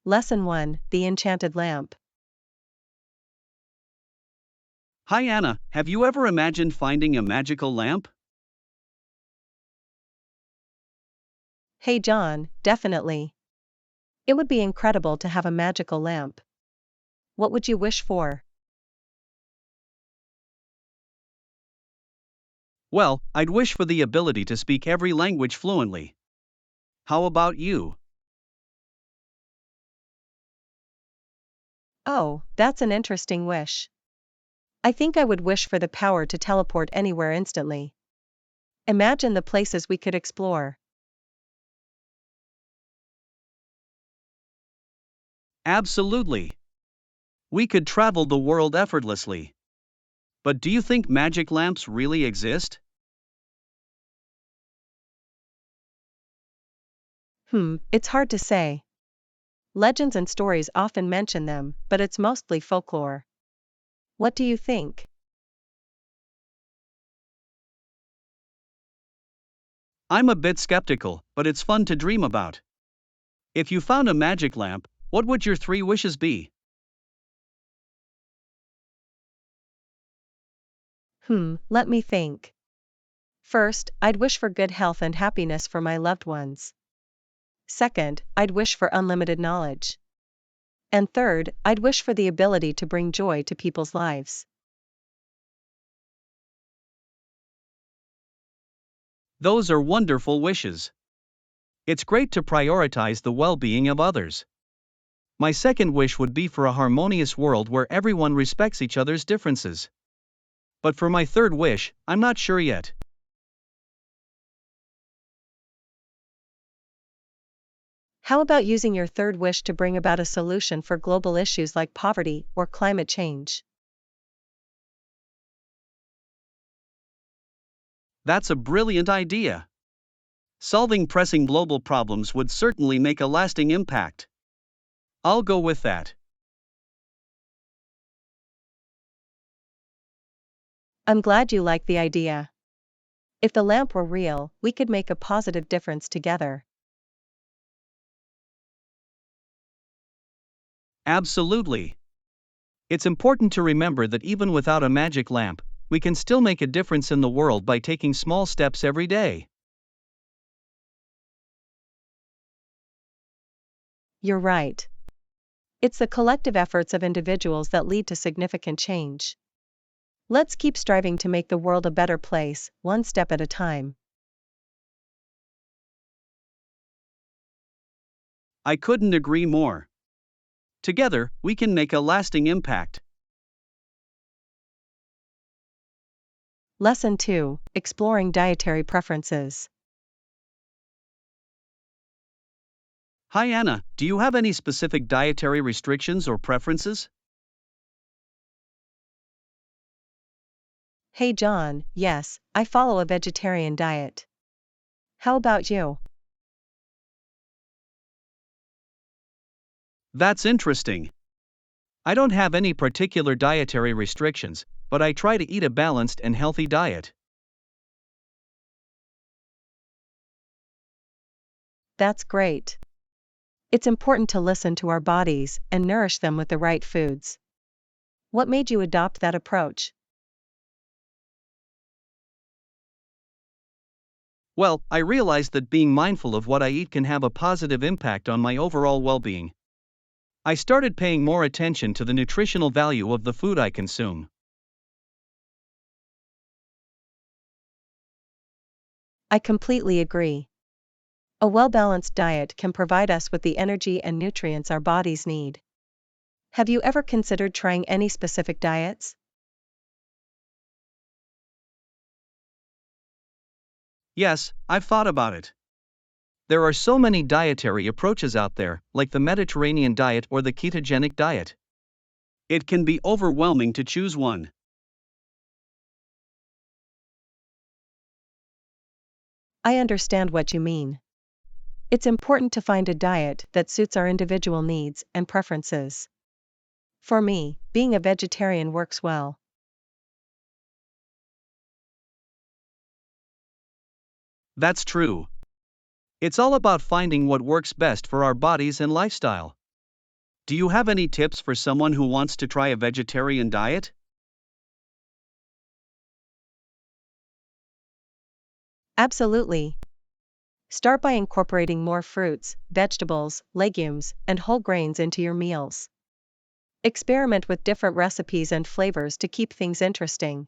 Lesson 1: The Enchanted Lamp. Hi Anna, have you ever imagined finding a magical lamp? Hey John, definitely. It would be incredible to have a magical lamp. What would you wish for? Well, I'd wish for the ability to speak every language fluently. How about you? Oh, that's an interesting wish. I think I would wish for the power to teleport anywhere instantly. Imagine the places we could explore. Absolutely. We could travel the world effortlessly. But do you think magic lamps really exist? It's hard to say. Legends and stories often mention them, but it's mostly folklore. What do you think? I'm a bit skeptical, but it's fun to dream about. If you found a magic lamp, what would your three wishes be? Let me think. First, I'd wish for good health and happiness for my loved ones. Second, I'd wish for unlimited knowledge. And third, I'd wish for the ability to bring joy to people's lives. Those are wonderful wishes. It's great to prioritize the well being of others. My second wish would be for a harmonious world where everyone respects each other's differences. But for my third wish, I'm not sure yet. How about using your third wish to bring about a solution for global issues like poverty or climate change? That's a brilliant idea. Solving pressing global problems would certainly make a lasting impact. I'll go with that. I'm glad you like the idea. If the lamp were real, we could make a positive difference together. Absolutely. It's important to remember that even without a magic lamp, we can still make a difference in the world by taking small steps every day. You're right. It's the collective efforts of individuals that lead to significant change. Let's keep striving to make the world a better place, one step at a time. I couldn't agree more. Together, we can make a lasting impact. Lesson 2: Exploring Dietary Preferences. Hi Anna, do you have any specific dietary restrictions or preferences? Hey John, yes, I follow a vegetarian diet. How about you? That's interesting. I don't have any particular dietary restrictions, but I try to eat a balanced and healthy diet. That's great. It's important to listen to our bodies and nourish them with the right foods. What made you adopt that approach? Well, I realized that being mindful of what I eat can have a positive impact on my overall well being. I started paying more attention to the nutritional value of the food I consume. I completely agree. A well-balanced diet can provide us with the energy and nutrients our bodies need. Have you ever considered trying any specific diets? Yes, I've thought about it. There are so many dietary approaches out there, like the Mediterranean diet or the ketogenic diet. It can be overwhelming to choose one. I understand what you mean. It's important to find a diet that suits our individual needs and preferences. For me, being a vegetarian works well. That's true. It's all about finding what works best for our bodies and lifestyle. Do you have any tips for someone who wants to try a vegetarian diet? Absolutely. Start by incorporating more fruits, vegetables, legumes, and whole grains into your meals. Experiment with different recipes and flavors to keep things interesting.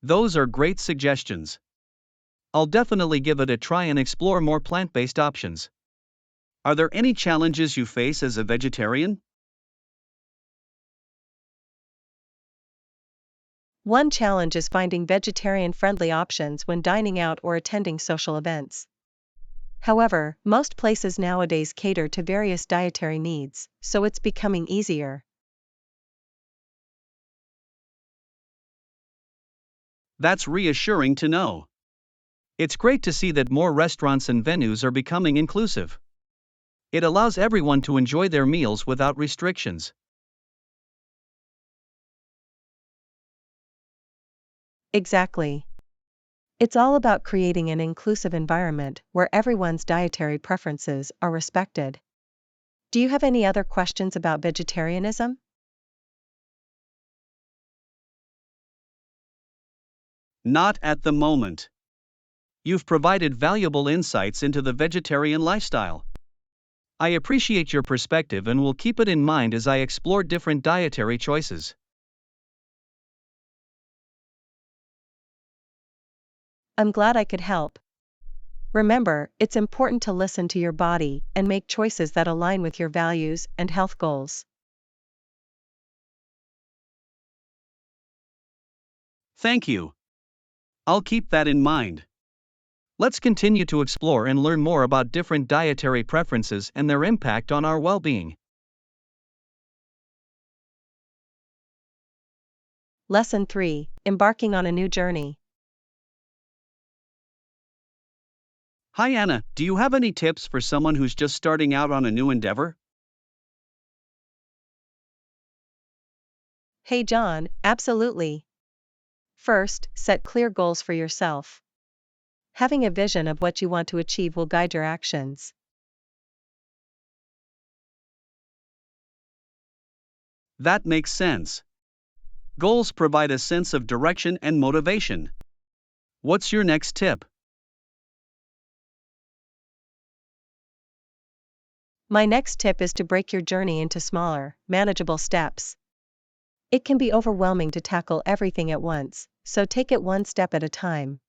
Those are great suggestions. I'll definitely give it a try and explore more plant-based options. Are there any challenges you face as a vegetarian? One challenge is finding vegetarian-friendly options when dining out or attending social events. However, most places nowadays cater to various dietary needs, so it's becoming easier. That's reassuring to know. It's great to see that more restaurants and venues are becoming inclusive. It allows everyone to enjoy their meals without restrictions. Exactly. It's all about creating an inclusive environment where everyone's dietary preferences are respected. Do you have any other questions about vegetarianism? Not at the moment. You've provided valuable insights into the vegetarian lifestyle. I appreciate your perspective and will keep it in mind as I explore different dietary choices. I'm glad I could help. Remember, it's important to listen to your body and make choices that align with your values and health goals. Thank you. I'll keep that in mind. Let's continue to explore and learn more about different dietary preferences and their impact on our well being. Lesson 3: Embarking on a new journey. Hi Anna, do you have any tips for someone who's just starting out on a new endeavor? Hey John, absolutely. First, set clear goals for yourself. Having a vision of what you want to achieve will guide your actions. That makes sense. Goals provide a sense of direction and motivation. What's your next tip? My next tip is to break your journey into smaller, manageable steps. It can be overwhelming to tackle everything at once, so take it one step at a time.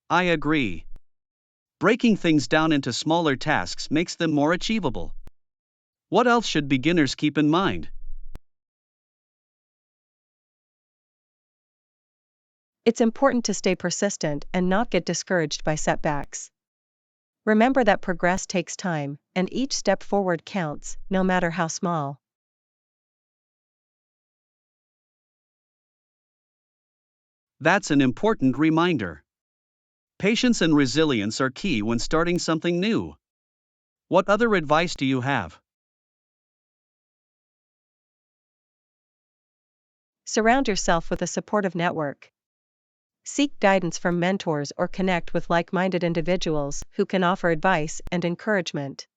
I agree. Breaking things down into smaller tasks makes them more achievable. What else should beginners keep in mind? It's important to stay persistent and not get discouraged by setbacks. Remember that progress takes time, and each step forward counts, no matter how small. That's an important reminder. Patience and resilience are key when starting something new. What other advice do you have? Surround yourself with a supportive network. Seek guidance from mentors or connect with like-minded individuals who can offer advice and encouragement.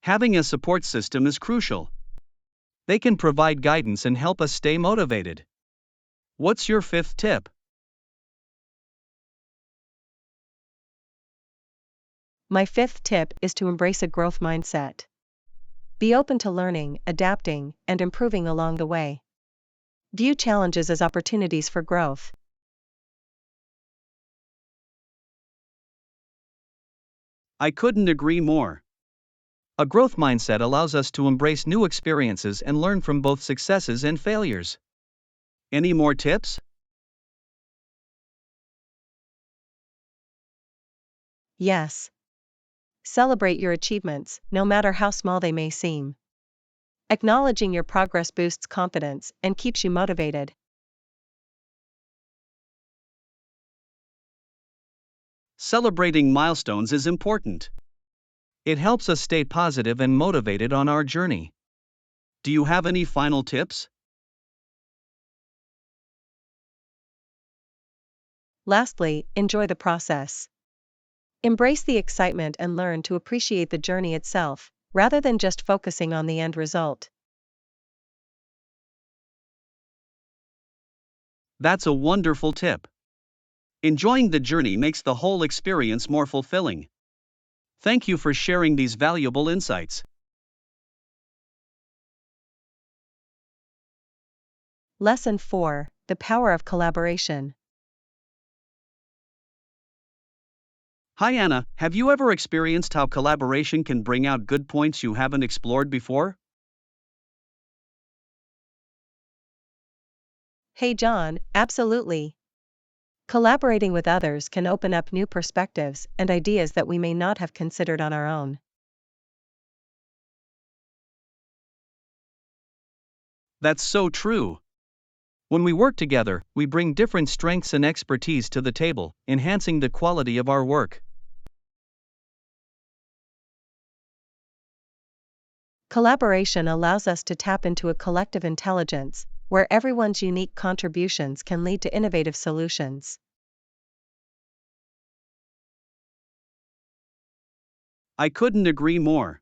Having a support system is crucial. They can provide guidance and help us stay motivated. What's your fifth tip? My fifth tip is to embrace a growth mindset. Be open to learning, adapting, and improving along the way. View challenges as opportunities for growth. I couldn't agree more. A growth mindset allows us to embrace new experiences and learn from both successes and failures. Any more tips? Yes. Celebrate your achievements, no matter how small they may seem. Acknowledging your progress boosts confidence and keeps you motivated. Celebrating milestones is important. It helps us stay positive and motivated on our journey. Do you have any final tips? Lastly, enjoy the process. Embrace the excitement and learn to appreciate the journey itself, rather than just focusing on the end result. That's a wonderful tip. Enjoying the journey makes the whole experience more fulfilling. Thank you for sharing these valuable insights. Lesson 4: The Power of Collaboration. Hi Anna, have you ever experienced how collaboration can bring out good points you haven't explored before? Hey John, absolutely. Collaborating with others can open up new perspectives and ideas that we may not have considered on our own. That's so true. When we work together, we bring different strengths and expertise to the table, enhancing the quality of our work. Collaboration allows us to tap into a collective intelligence, where everyone's unique contributions can lead to innovative solutions. I couldn't agree more.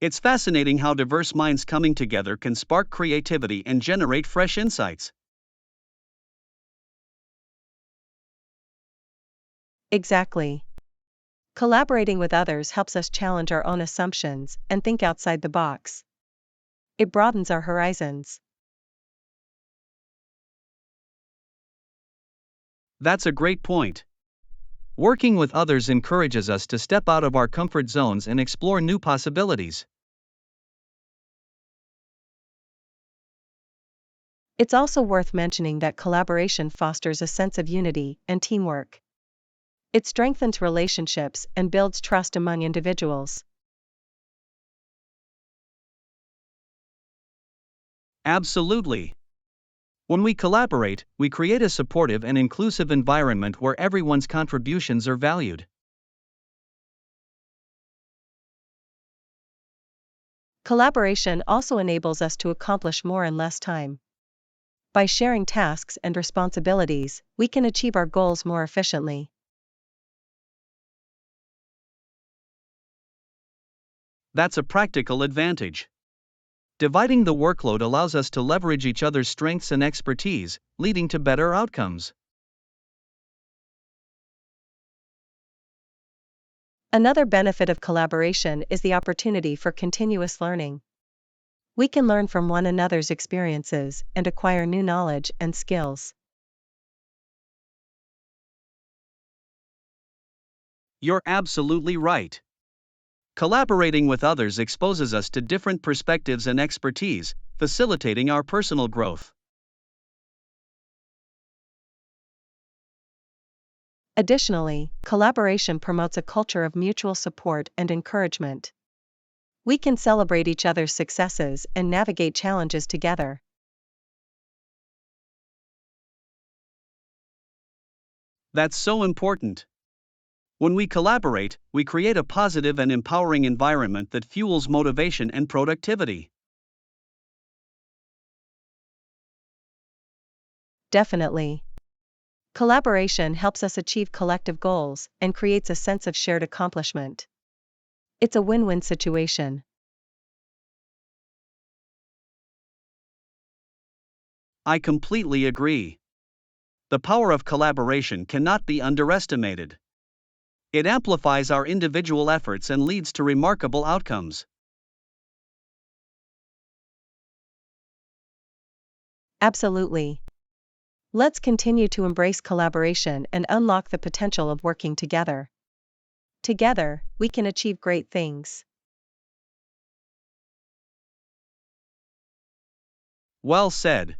It's fascinating how diverse minds coming together can spark creativity and generate fresh insights. Exactly. Collaborating with others helps us challenge our own assumptions and think outside the box. It broadens our horizons. That's a great point. Working with others encourages us to step out of our comfort zones and explore new possibilities. It's also worth mentioning that collaboration fosters a sense of unity and teamwork. It strengthens relationships and builds trust among individuals. Absolutely. When we collaborate, we create a supportive and inclusive environment where everyone's contributions are valued. Collaboration also enables us to accomplish more in less time. By sharing tasks and responsibilities, we can achieve our goals more efficiently. That's a practical advantage. Dividing the workload allows us to leverage each other's strengths and expertise, leading to better outcomes. Another benefit of collaboration is the opportunity for continuous learning. We can learn from one another's experiences and acquire new knowledge and skills. You're absolutely right. Collaborating with others exposes us to different perspectives and expertise, facilitating our personal growth. Additionally, collaboration promotes a culture of mutual support and encouragement. We can celebrate each other's successes and navigate challenges together. That's so important. When we collaborate, we create a positive and empowering environment that fuels motivation and productivity. Definitely. Collaboration helps us achieve collective goals and creates a sense of shared accomplishment. It's a win-win situation. I completely agree. The power of collaboration cannot be underestimated. It amplifies our individual efforts and leads to remarkable outcomes. Absolutely. Let's continue to embrace collaboration and unlock the potential of working together. Together, we can achieve great things. Well said.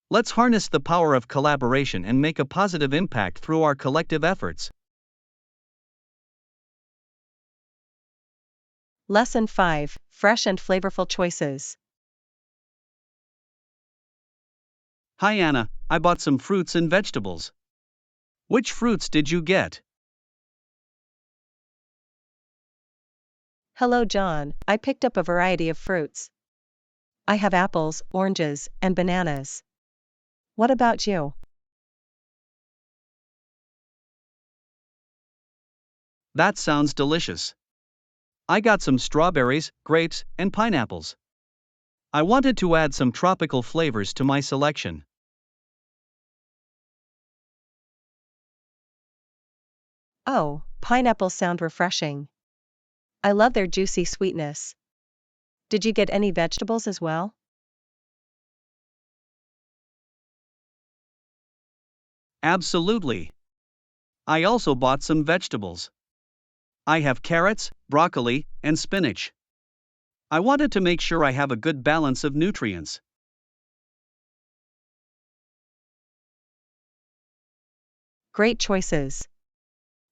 Let's harness the power of collaboration and make a positive impact through our collective efforts. Lesson 5: Fresh and flavorful choices. Hi Anna, I bought some fruits and vegetables. Which fruits did you get? Hello John, I picked up a variety of fruits. I have apples, oranges, and bananas. What about you? That sounds delicious. I got some strawberries, grapes, and pineapples. I wanted to add some tropical flavors to my selection. Oh, pineapples sound refreshing. I love their juicy sweetness. Did you get any vegetables as well? Absolutely. I also bought some vegetables. I have carrots, broccoli, and spinach. I wanted to make sure I have a good balance of nutrients. Great choices.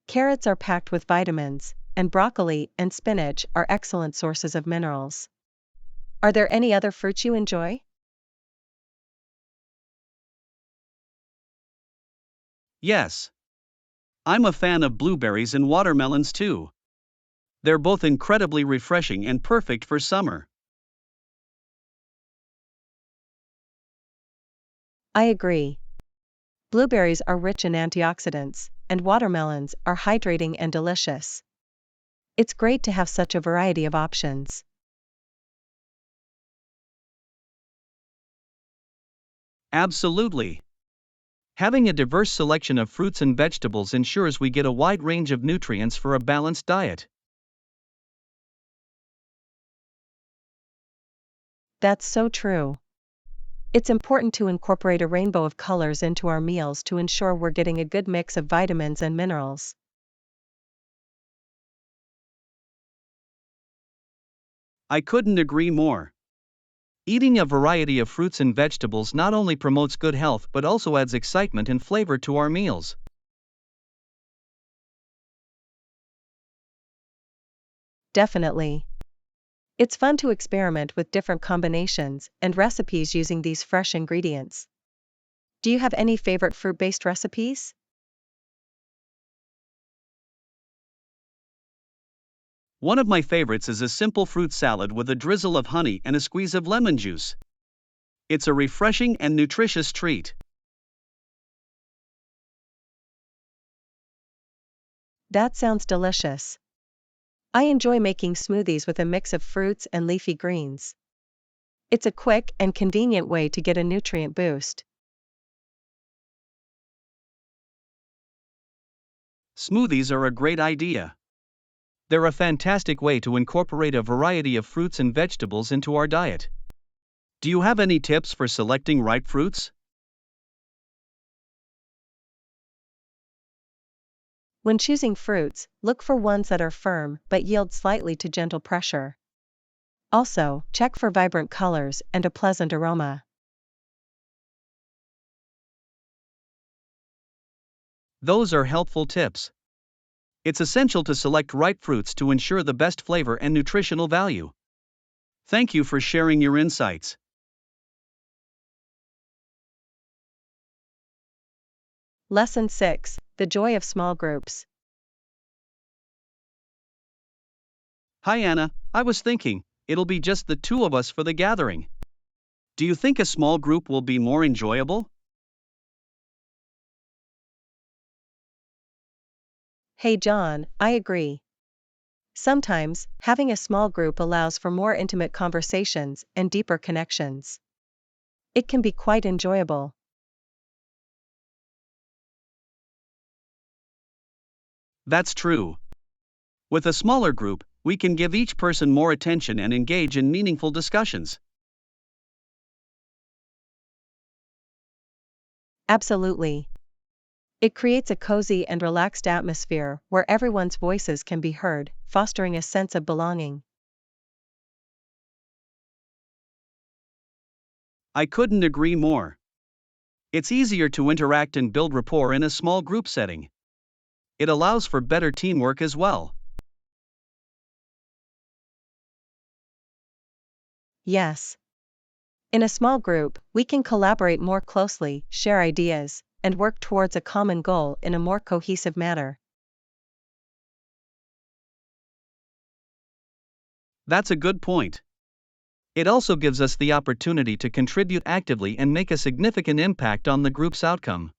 Carrots are packed with vitamins, and broccoli and spinach are excellent sources of minerals. Are there any other fruits you enjoy? Yes. I'm a fan of blueberries and watermelons too. They're both incredibly refreshing and perfect for summer. I agree. Blueberries are rich in antioxidants, and watermelons are hydrating and delicious. It's great to have such a variety of options. Absolutely. Having a diverse selection of fruits and vegetables ensures we get a wide range of nutrients for a balanced diet. That's so true. It's important to incorporate a rainbow of colors into our meals to ensure we're getting a good mix of vitamins and minerals. I couldn't agree more. Eating a variety of fruits and vegetables not only promotes good health but also adds excitement and flavor to our meals. Definitely. It's fun to experiment with different combinations and recipes using these fresh ingredients. Do you have any favorite fruit-based recipes? One of my favorites is a simple fruit salad with a drizzle of honey and a squeeze of lemon juice. It's a refreshing and nutritious treat. That sounds delicious. I enjoy making smoothies with a mix of fruits and leafy greens. It's a quick and convenient way to get a nutrient boost. Smoothies are a great idea. They're a fantastic way to incorporate a variety of fruits and vegetables into our diet. Do you have any tips for selecting ripe fruits? When choosing fruits, look for ones that are firm but yield slightly to gentle pressure. Also, check for vibrant colors and a pleasant aroma. Those are helpful tips. It's essential to select ripe fruits to ensure the best flavor and nutritional value. Thank you for sharing your insights. Lesson 6: The Joy of Small Groups. Hi Anna, I was thinking, it'll be just the two of us for the gathering. Do you think a small group will be more enjoyable? Hey John, I agree. Sometimes, having a small group allows for more intimate conversations and deeper connections. It can be quite enjoyable. That's true. With a smaller group, we can give each person more attention and engage in meaningful discussions. Absolutely. It creates a cozy and relaxed atmosphere where everyone's voices can be heard, fostering a sense of belonging. I couldn't agree more. It's easier to interact and build rapport in a small group setting. It allows for better teamwork as well. Yes. In a small group, we can collaborate more closely, share ideas, and work towards a common goal in a more cohesive manner. That's a good point. It also gives us the opportunity to contribute actively and make a significant impact on the group's outcome.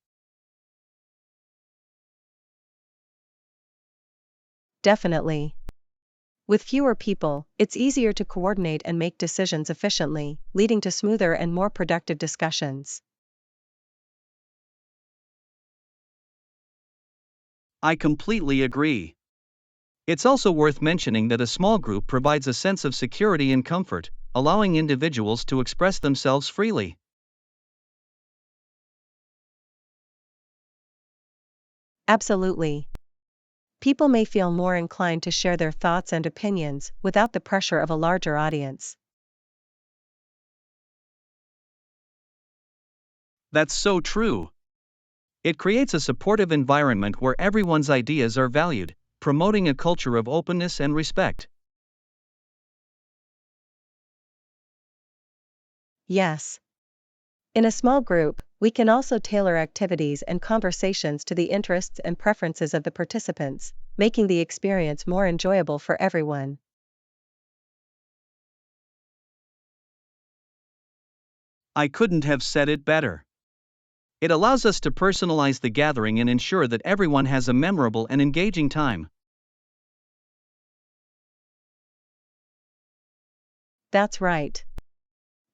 Definitely. With fewer people, it's easier to coordinate and make decisions efficiently, leading to smoother and more productive discussions. I completely agree. It's also worth mentioning that a small group provides a sense of security and comfort, allowing individuals to express themselves freely. Absolutely. People may feel more inclined to share their thoughts and opinions without the pressure of a larger audience. That's so true. It creates a supportive environment where everyone's ideas are valued, promoting a culture of openness and respect. Yes. In a small group, we can also tailor activities and conversations to the interests and preferences of the participants, making the experience more enjoyable for everyone. I couldn't have said it better. It allows us to personalize the gathering and ensure that everyone has a memorable and engaging time. That's right.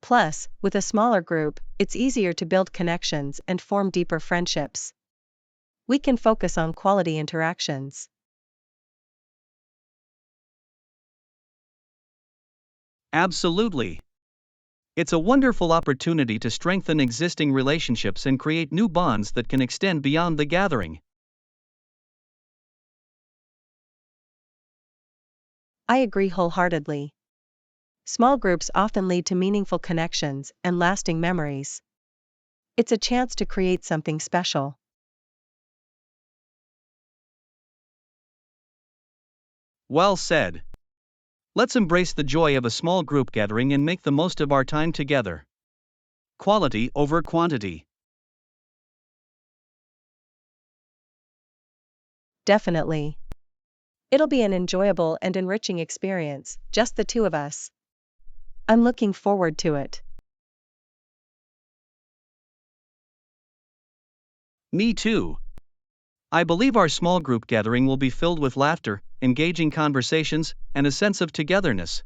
Plus, with a smaller group, it's easier to build connections and form deeper friendships. We can focus on quality interactions. Absolutely. It's a wonderful opportunity to strengthen existing relationships and create new bonds that can extend beyond the gathering. I agree wholeheartedly. Small groups often lead to meaningful connections and lasting memories. It's a chance to create something special. Well said. Let's embrace the joy of a small group gathering and make the most of our time together. Quality over quantity. Definitely. It'll be an enjoyable and enriching experience, just the two of us. I'm looking forward to it. Me too. I believe our small group gathering will be filled with laughter, engaging conversations, and a sense of togetherness.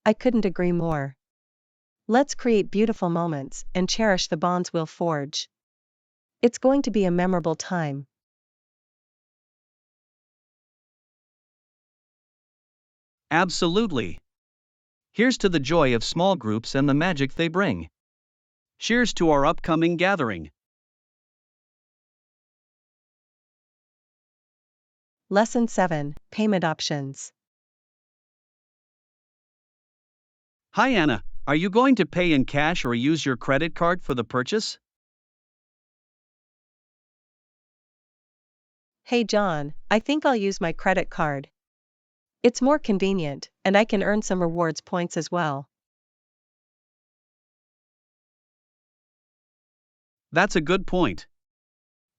I couldn't agree more. Let's create beautiful moments and cherish the bonds we'll forge. It's going to be a memorable time. Absolutely. Here's to the joy of small groups and the magic they bring. Cheers to our upcoming gathering. Lesson 7: Payment Options. Hi Anna, are you going to pay in cash or use your credit card for the purchase? Hey John, I think I'll use my credit card. It's more convenient, and I can earn some rewards points as well. That's a good point.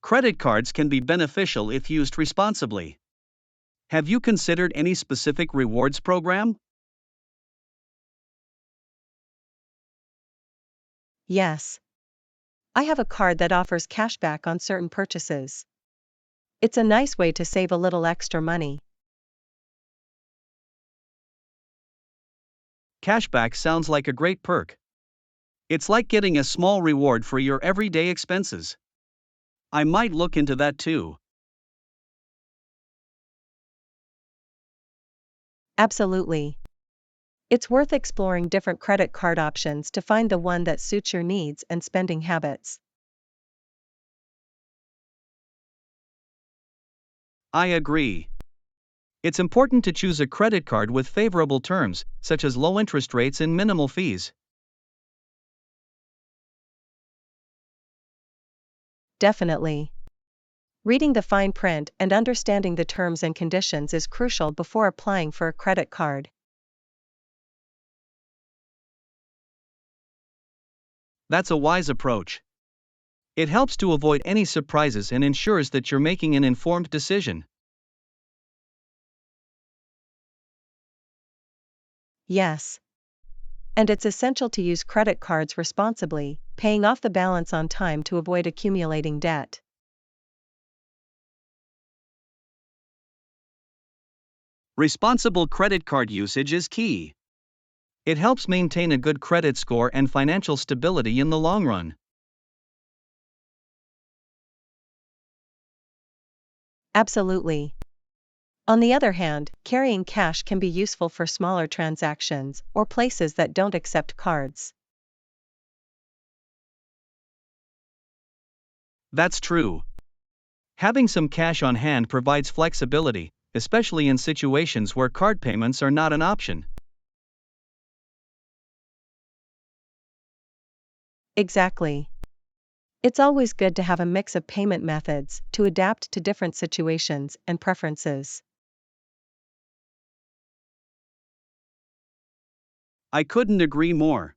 Credit cards can be beneficial if used responsibly. Have you considered any specific rewards program? Yes. I have a card that offers cashback on certain purchases. It's a nice way to save a little extra money. Cashback sounds like a great perk. It's like getting a small reward for your everyday expenses. I might look into that too. Absolutely. It's worth exploring different credit card options to find the one that suits your needs and spending habits. I agree. It's important to choose a credit card with favorable terms, such as low interest rates and minimal fees. Definitely. Reading the fine print and understanding the terms and conditions is crucial before applying for a credit card. That's a wise approach. It helps to avoid any surprises and ensures that you're making an informed decision. Yes. And it's essential to use credit cards responsibly, paying off the balance on time to avoid accumulating debt. Responsible credit card usage is key. It helps maintain a good credit score and financial stability in the long run. Absolutely. On the other hand, carrying cash can be useful for smaller transactions or places that don't accept cards. That's true. Having some cash on hand provides flexibility, especially in situations where card payments are not an option. Exactly. It's always good to have a mix of payment methods to adapt to different situations and preferences. I couldn't agree more.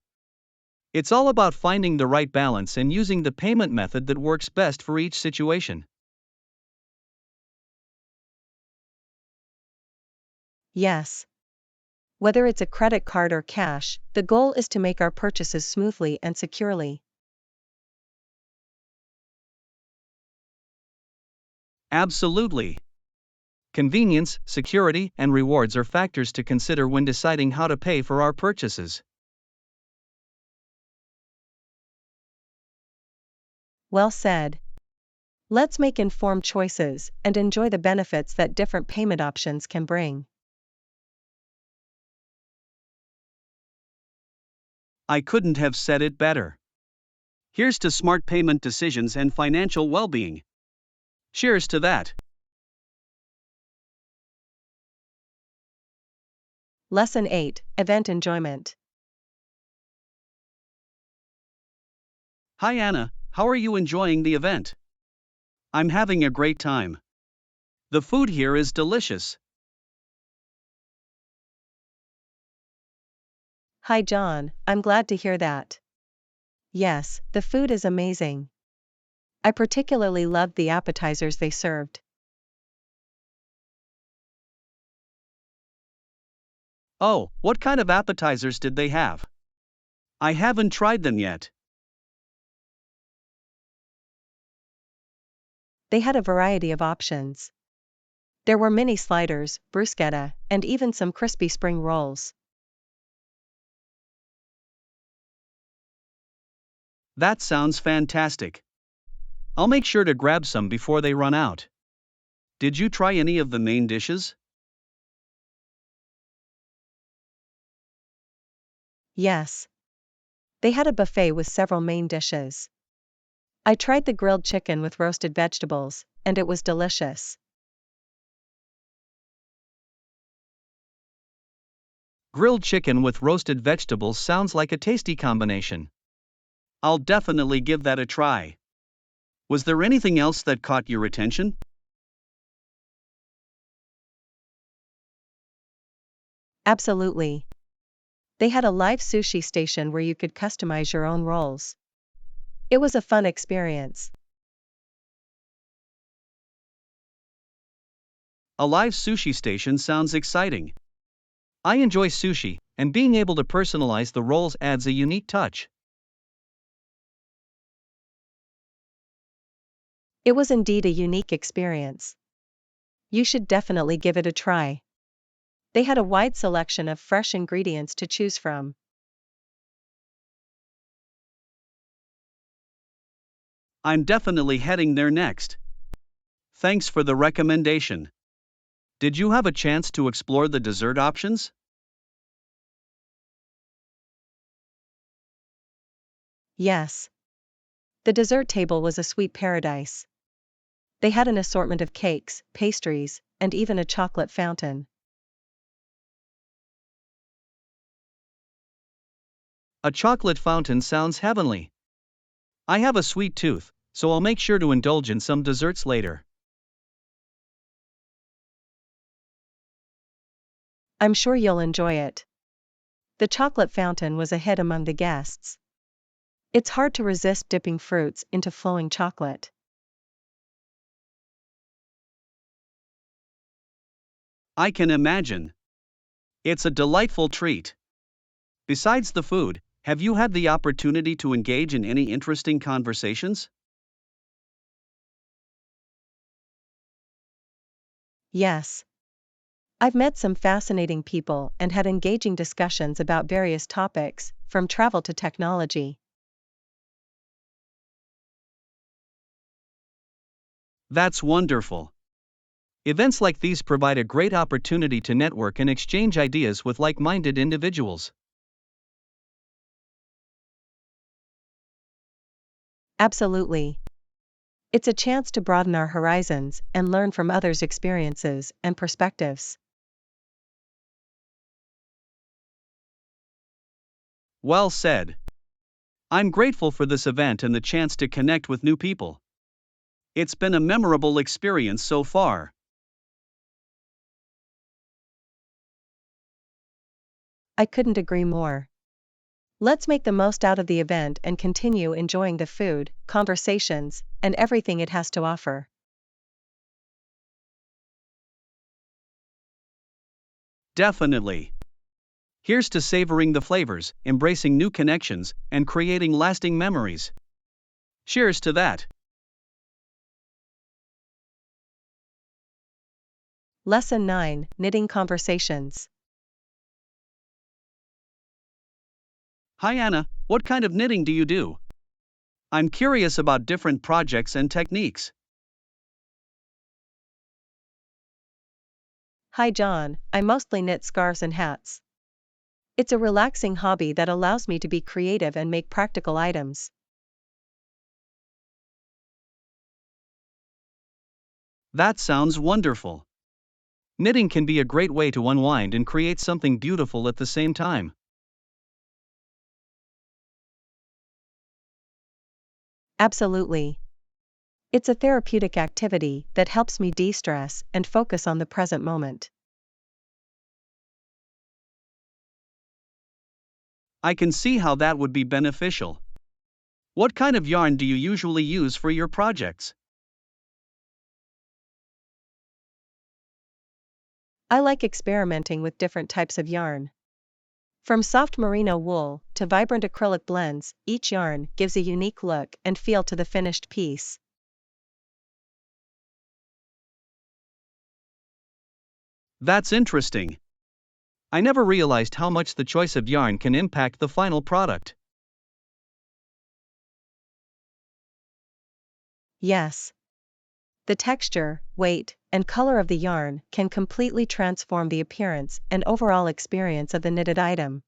It's all about finding the right balance and using the payment method that works best for each situation. Yes. Whether it's a credit card or cash, the goal is to make our purchases smoothly and securely. Absolutely. Convenience, security, and rewards are factors to consider when deciding how to pay for our purchases. Well said. Let's make informed choices and enjoy the benefits that different payment options can bring. I couldn't have said it better. Here's to smart payment decisions and financial well being. Cheers to that. Lesson 8: Event Enjoyment. Hi Anna, how are you enjoying the event? I'm having a great time. The food here is delicious. Hi John, I'm glad to hear that. Yes, the food is amazing. I particularly loved the appetizers they served. Oh, what kind of appetizers did they have? I haven't tried them yet. They had a variety of options. There were mini sliders, bruschetta, and even some crispy spring rolls. That sounds fantastic. I'll make sure to grab some before they run out. Did you try any of the main dishes? Yes. They had a buffet with several main dishes. I tried the grilled chicken with roasted vegetables, and it was delicious. Grilled chicken with roasted vegetables sounds like a tasty combination. I'll definitely give that a try. Was there anything else that caught your attention? Absolutely. They had a live sushi station where you could customize your own rolls. It was a fun experience. A live sushi station sounds exciting. I enjoy sushi, and being able to personalize the rolls adds a unique touch. It was indeed a unique experience. You should definitely give it a try. They had a wide selection of fresh ingredients to choose from. I'm definitely heading there next. Thanks for the recommendation. Did you have a chance to explore the dessert options? Yes. The dessert table was a sweet paradise. They had an assortment of cakes, pastries, and even a chocolate fountain. A chocolate fountain sounds heavenly. I have a sweet tooth, so I'll make sure to indulge in some desserts later. I'm sure you'll enjoy it. The chocolate fountain was a hit among the guests. It's hard to resist dipping fruits into flowing chocolate. I can imagine. It's a delightful treat. Besides the food, have you had the opportunity to engage in any interesting conversations? Yes. I've met some fascinating people and had engaging discussions about various topics, from travel to technology. That's wonderful. Events like these provide a great opportunity to network and exchange ideas with like minded individuals. Absolutely. It's a chance to broaden our horizons and learn from others' experiences and perspectives. Well said. I'm grateful for this event and the chance to connect with new people. It's been a memorable experience so far. I couldn't agree more. Let's make the most out of the event and continue enjoying the food, conversations, and everything it has to offer. Definitely. Here's to savoring the flavors, embracing new connections, and creating lasting memories. Cheers to that. Lesson 9: Knitting Conversations. Hi Anna, what kind of knitting do you do? I'm curious about different projects and techniques. Hi John, I mostly knit scarves and hats. It's a relaxing hobby that allows me to be creative and make practical items. That sounds wonderful. Knitting can be a great way to unwind and create something beautiful at the same time. Absolutely. It's a therapeutic activity that helps me de-stress and focus on the present moment. I can see how that would be beneficial. What kind of yarn do you usually use for your projects? I like experimenting with different types of yarn. From soft merino wool to vibrant acrylic blends, each yarn gives a unique look and feel to the finished piece. That's interesting. I never realized how much the choice of yarn can impact the final product. Yes. The texture, weight, and color of the yarn can completely transform the appearance and overall experience of the knitted item.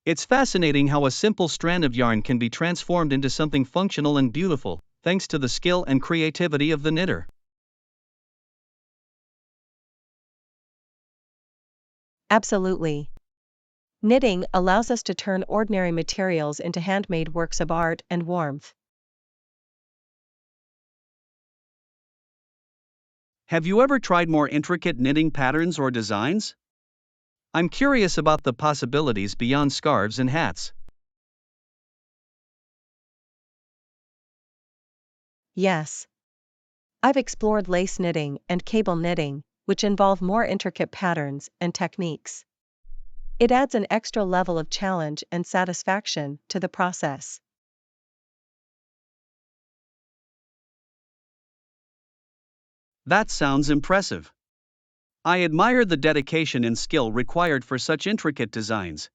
It's fascinating how a simple strand of yarn can be transformed into something functional and beautiful, thanks to the skill and creativity of the knitter. Absolutely. Knitting allows us to turn ordinary materials into handmade works of art and warmth. Have you ever tried more intricate knitting patterns or designs? I'm curious about the possibilities beyond scarves and hats. Yes. I've explored lace knitting and cable knitting, which involve more intricate patterns and techniques. It adds an extra level of challenge and satisfaction to the process. That sounds impressive. I admire the dedication and skill required for such intricate designs.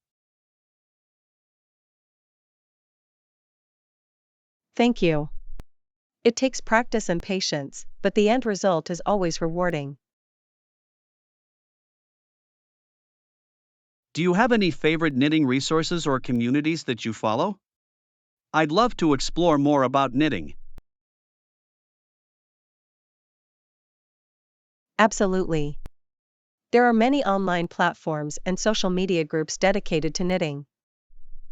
Thank you. It takes practice and patience, but the end result is always rewarding. Do you have any favorite knitting resources or communities that you follow? I'd love to explore more about knitting. Absolutely. There are many online platforms and social media groups dedicated to knitting.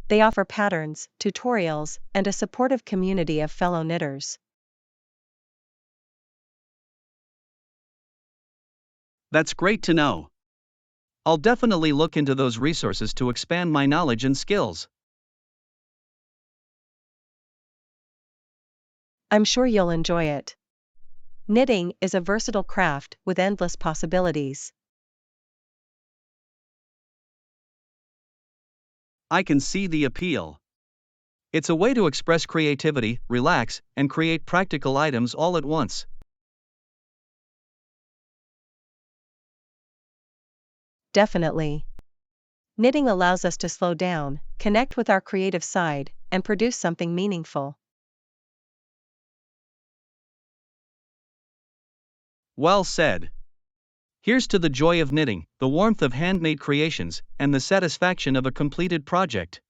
They offer patterns, tutorials, and a supportive community of fellow knitters. That's great to know. I'll definitely look into those resources to expand my knowledge and skills. I'm sure you'll enjoy it. Knitting is a versatile craft with endless possibilities. I can see the appeal. It's a way to express creativity, relax, and create practical items all at once. Definitely. Knitting allows us to slow down, connect with our creative side, and produce something meaningful. Well said. Here's to the joy of knitting, the warmth of handmade creations, and the satisfaction of a completed project.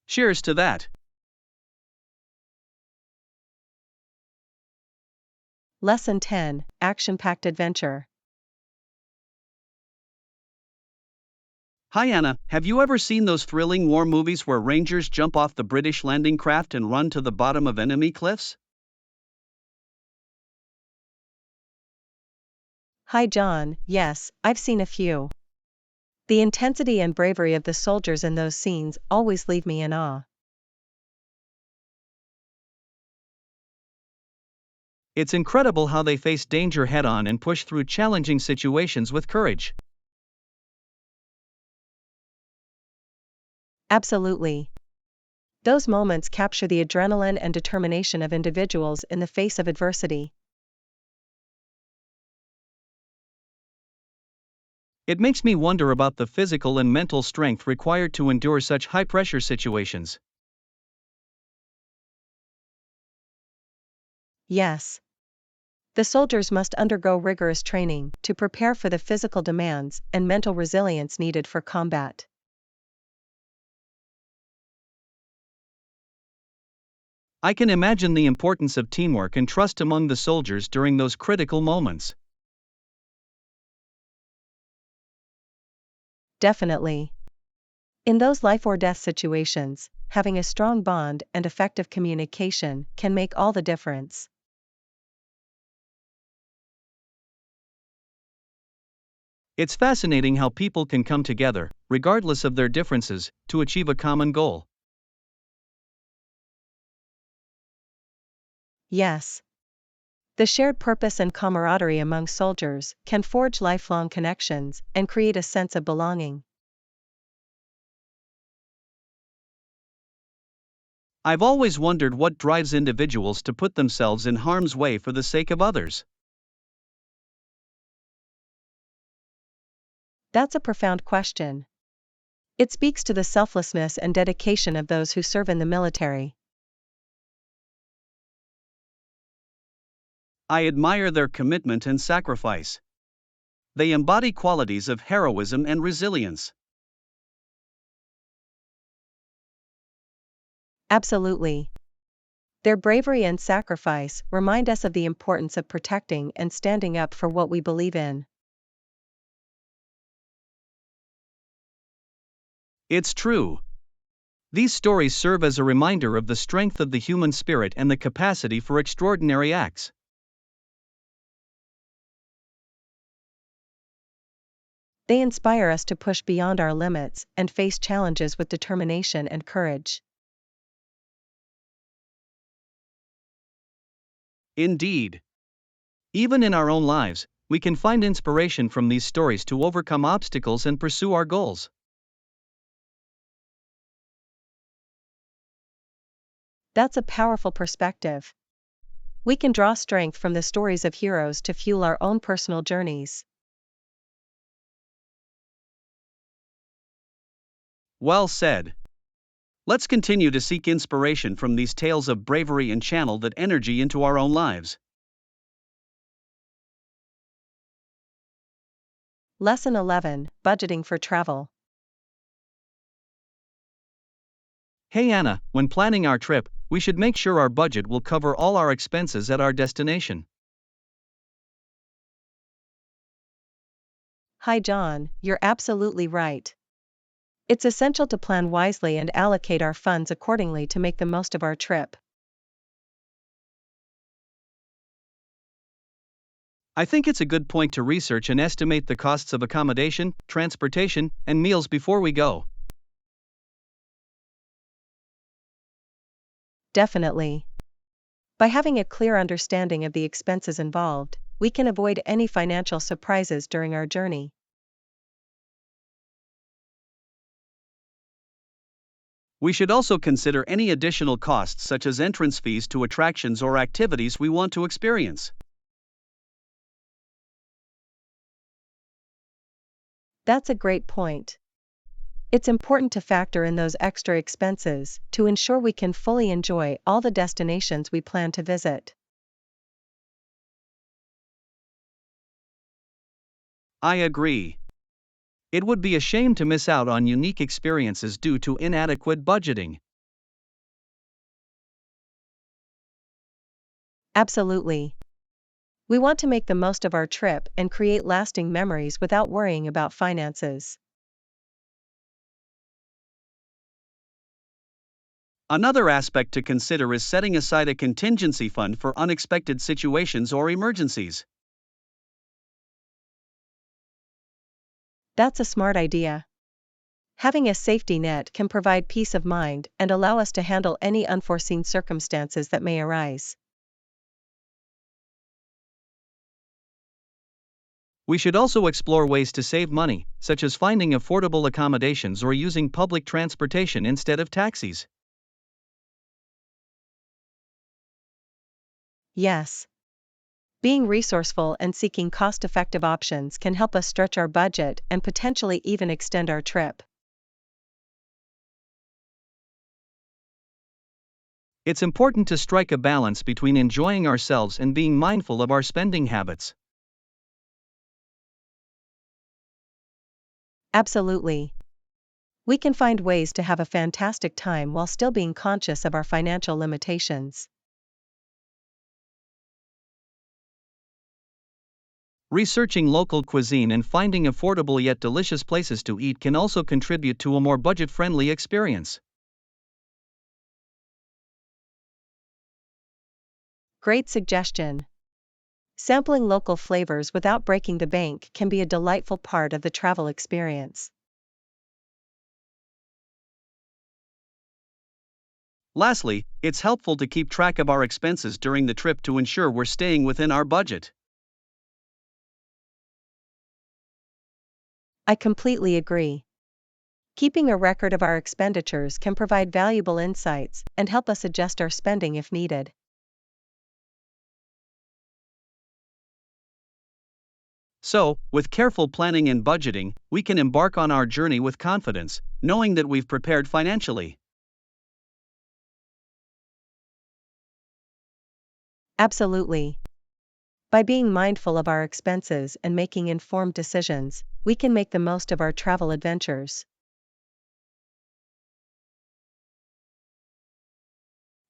Cheers to that. Lesson 10: Action-packed adventure. Hi Anna, have you ever seen those thrilling war movies where rangers jump off the British landing craft and run to the bottom of enemy cliffs? Hi John, yes, I've seen a few. The intensity and bravery of the soldiers in those scenes always leave me in awe. It's incredible how they face danger head on and push through challenging situations with courage. Absolutely. Those moments capture the adrenaline and determination of individuals in the face of adversity. It makes me wonder about the physical and mental strength required to endure such high pressure situations. Yes. The soldiers must undergo rigorous training to prepare for the physical demands and mental resilience needed for combat. I can imagine the importance of teamwork and trust among the soldiers during those critical moments. Definitely. In those life or death situations, having a strong bond and effective communication can make all the difference. It's fascinating how people can come together, regardless of their differences, to achieve a common goal. Yes. The shared purpose and camaraderie among soldiers can forge lifelong connections and create a sense of belonging. I've always wondered what drives individuals to put themselves in harm's way for the sake of others. That's a profound question. It speaks to the selflessness and dedication of those who serve in the military. I admire their commitment and sacrifice. They embody qualities of heroism and resilience. Absolutely. Their bravery and sacrifice remind us of the importance of protecting and standing up for what we believe in. It's true. These stories serve as a reminder of the strength of the human spirit and the capacity for extraordinary acts. They inspire us to push beyond our limits and face challenges with determination and courage. Indeed. Even in our own lives, we can find inspiration from these stories to overcome obstacles and pursue our goals. That's a powerful perspective. We can draw strength from the stories of heroes to fuel our own personal journeys. Well said. Let's continue to seek inspiration from these tales of bravery and channel that energy into our own lives. Lesson 11: Budgeting for travel. Hey Anna, when planning our trip, we should make sure our budget will cover all our expenses at our destination. Hi John, you're absolutely right. It's essential to plan wisely and allocate our funds accordingly to make the most of our trip. I think it's a good point to research and estimate the costs of accommodation, transportation, and meals before we go. Definitely. By having a clear understanding of the expenses involved, we can avoid any financial surprises during our journey. We should also consider any additional costs such as entrance fees to attractions or activities we want to experience. That's a great point. It's important to factor in those extra expenses to ensure we can fully enjoy all the destinations we plan to visit. I agree. It would be a shame to miss out on unique experiences due to inadequate budgeting. Absolutely. We want to make the most of our trip and create lasting memories without worrying about finances. Another aspect to consider is setting aside a contingency fund for unexpected situations or emergencies. That's a smart idea. Having a safety net can provide peace of mind and allow us to handle any unforeseen circumstances that may arise. We should also explore ways to save money, such as finding affordable accommodations or using public transportation instead of taxis. Yes. Being resourceful and seeking cost-effective options can help us stretch our budget and potentially even extend our trip. It's important to strike a balance between enjoying ourselves and being mindful of our spending habits. Absolutely. We can find ways to have a fantastic time while still being conscious of our financial limitations. Researching local cuisine and finding affordable yet delicious places to eat can also contribute to a more budget friendly experience. Great suggestion. Sampling local flavors without breaking the bank can be a delightful part of the travel experience. Lastly, it's helpful to keep track of our expenses during the trip to ensure we're staying within our budget. I completely agree. Keeping a record of our expenditures can provide valuable insights and help us adjust our spending if needed. So, with careful planning and budgeting, we can embark on our journey with confidence, knowing that we've prepared financially. Absolutely. By being mindful of our expenses and making informed decisions, we can make the most of our travel adventures.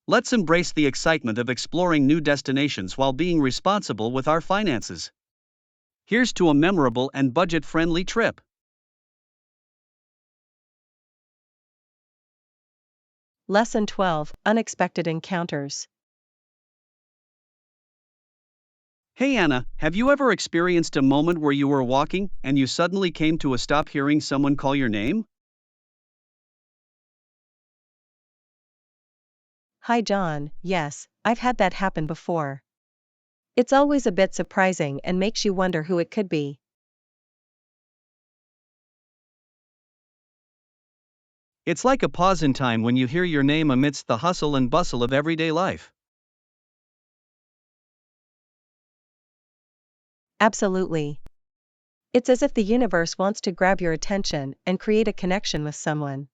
Let's embrace the excitement of exploring new destinations while being responsible with our finances. Here's to a memorable and budget friendly trip. Lesson 12: Unexpected Encounters. Hey Anna, have you ever experienced a moment where you were walking and you suddenly came to a stop hearing someone call your name? Hi John, yes, I've had that happen before. It's always a bit surprising and makes you wonder who it could be. It's like a pause in time when you hear your name amidst the hustle and bustle of everyday life. Absolutely. It's as if the universe wants to grab your attention and create a connection with someone.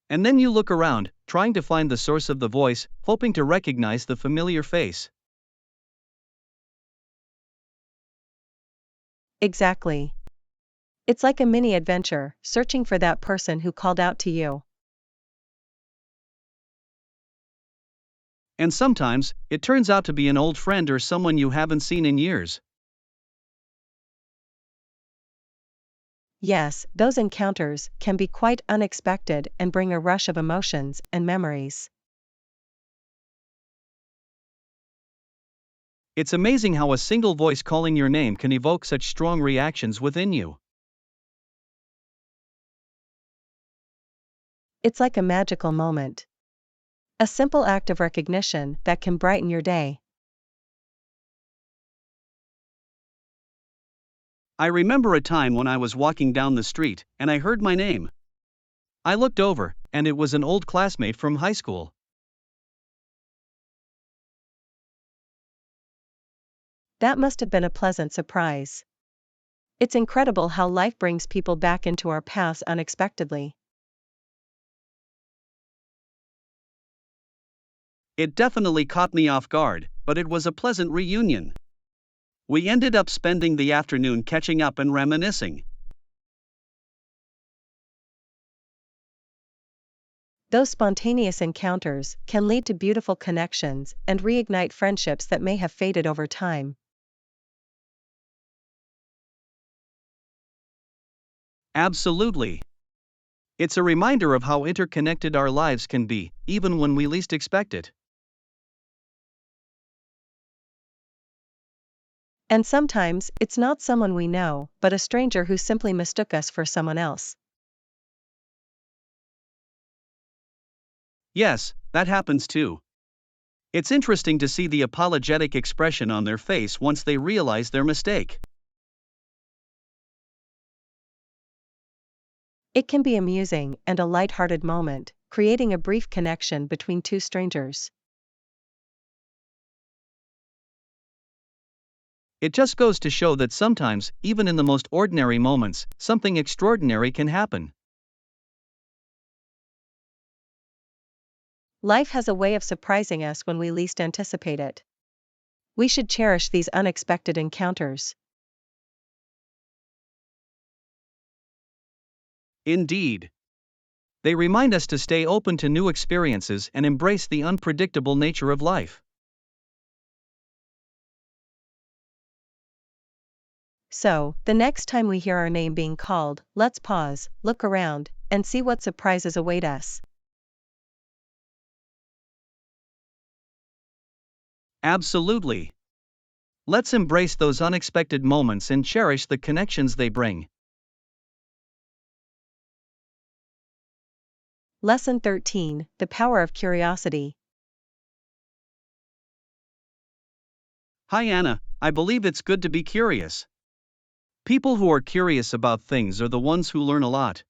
And then you look around, trying to find the source of the voice, hoping to recognize the familiar face. Exactly. It's like a mini adventure, searching for that person who called out to you. And sometimes, it turns out to be an old friend or someone you haven't seen in years. Yes, those encounters can be quite unexpected and bring a rush of emotions and memories. It's amazing how a single voice calling your name can evoke such strong reactions within you. It's like a magical moment. A simple act of recognition that can brighten your day. I remember a time when I was walking down the street and I heard my name. I looked over, and it was an old classmate from high school. That must have been a pleasant surprise. It's incredible how life brings people back into our paths unexpectedly. It definitely caught me off guard, but it was a pleasant reunion. We ended up spending the afternoon catching up and reminiscing. Those spontaneous encounters can lead to beautiful connections and reignite friendships that may have faded over time. Absolutely. It's a reminder of how interconnected our lives can be, even when we least expect it. And sometimes, it's not someone we know, but a stranger who simply mistook us for someone else. Yes, that happens too. It's interesting to see the apologetic expression on their face once they realize their mistake. It can be amusing and a light-hearted moment, creating a brief connection between two strangers. It just goes to show that sometimes, even in the most ordinary moments, something extraordinary can happen. Life has a way of surprising us when we least anticipate it. We should cherish these unexpected encounters. Indeed. They remind us to stay open to new experiences and embrace the unpredictable nature of life. So, the next time we hear our name being called, let's pause, look around, and see what surprises await us. Absolutely. Let's embrace those unexpected moments and cherish the connections they bring. Lesson 13: The Power of Curiosity. Hi Anna, I believe it's good to be curious. People who are curious about things are the ones who learn a lot.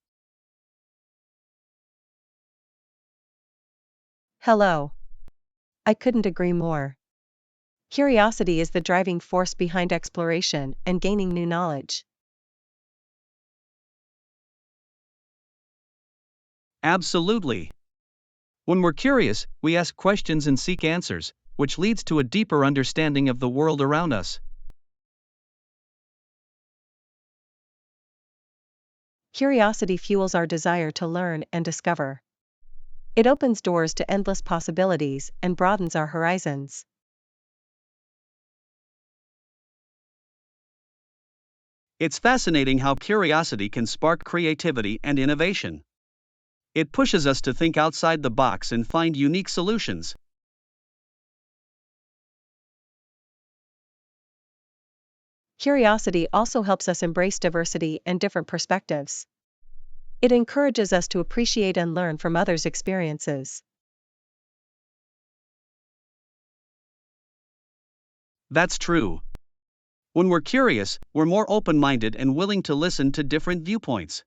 Hello. I couldn't agree more. Curiosity is the driving force behind exploration and gaining new knowledge. Absolutely. When we're curious, we ask questions and seek answers, which leads to a deeper understanding of the world around us. Curiosity fuels our desire to learn and discover. It opens doors to endless possibilities and broadens our horizons. It's fascinating how curiosity can spark creativity and innovation. It pushes us to think outside the box and find unique solutions. Curiosity also helps us embrace diversity and different perspectives. It encourages us to appreciate and learn from others' experiences. That's true. When we're curious, we're more open minded and willing to listen to different viewpoints.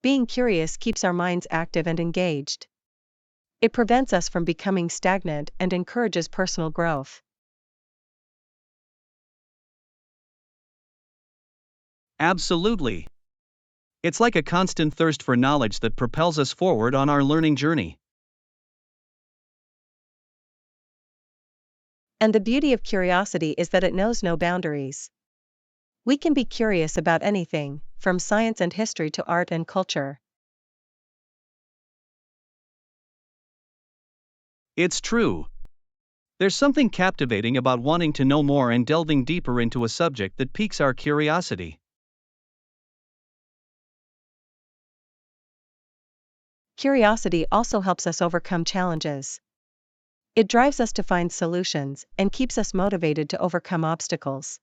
Being curious keeps our minds active and engaged. It prevents us from becoming stagnant and encourages personal growth. Absolutely. It's like a constant thirst for knowledge that propels us forward on our learning journey. And the beauty of curiosity is that it knows no boundaries. We can be curious about anything, from science and history to art and culture. It's true. There's something captivating about wanting to know more and delving deeper into a subject that piques our curiosity. Curiosity also helps us overcome challenges. It drives us to find solutions and keeps us motivated to overcome obstacles.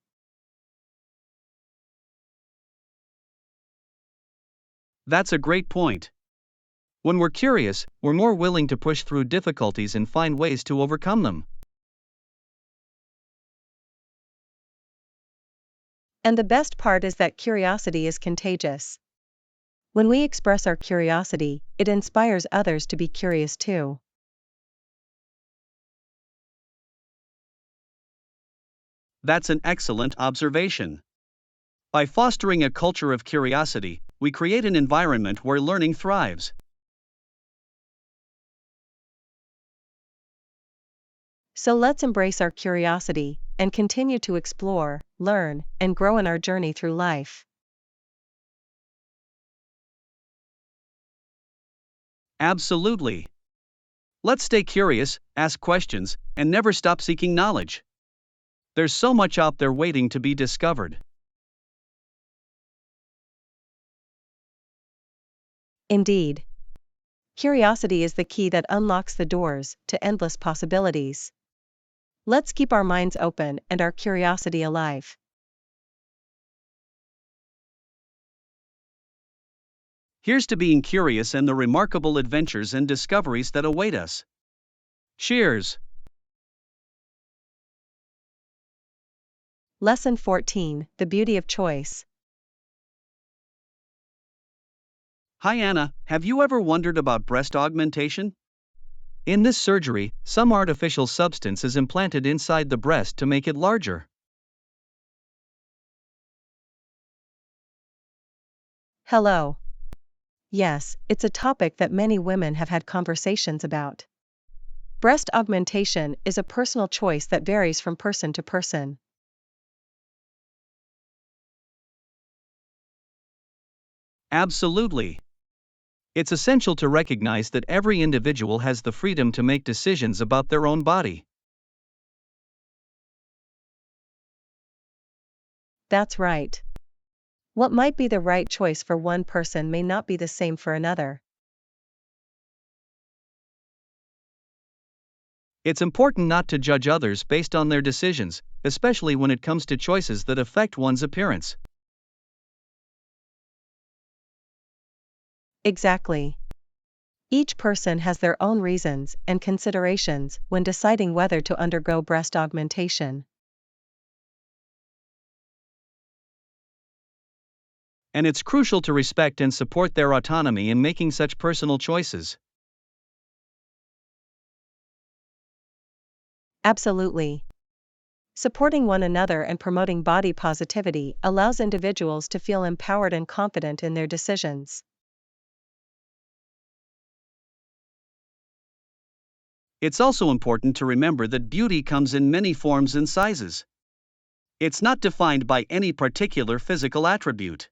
That's a great point. When we're curious, we're more willing to push through difficulties and find ways to overcome them. And the best part is that curiosity is contagious. When we express our curiosity, it inspires others to be curious too. That's an excellent observation. By fostering a culture of curiosity, we create an environment where learning thrives. So let's embrace our curiosity and continue to explore, learn, and grow in our journey through life. Absolutely. Let's stay curious, ask questions, and never stop seeking knowledge. There's so much out there waiting to be discovered. Indeed. Curiosity is the key that unlocks the doors to endless possibilities. Let's keep our minds open and our curiosity alive. Here's to being curious and the remarkable adventures and discoveries that await us. Cheers! Lesson 14: The Beauty of Choice. Hi Anna, have you ever wondered about breast augmentation? In this surgery, some artificial substance is implanted inside the breast to make it larger. Hello. Yes, it's a topic that many women have had conversations about. Breast augmentation is a personal choice that varies from person to person. Absolutely. It's essential to recognize that every individual has the freedom to make decisions about their own body. That's right. What might be the right choice for one person may not be the same for another. It's important not to judge others based on their decisions, especially when it comes to choices that affect one's appearance. Exactly. Each person has their own reasons and considerations when deciding whether to undergo breast augmentation. And it's crucial to respect and support their autonomy in making such personal choices. Absolutely. Supporting one another and promoting body positivity allows individuals to feel empowered and confident in their decisions. It's also important to remember that beauty comes in many forms and sizes. It's not defined by any particular physical attribute.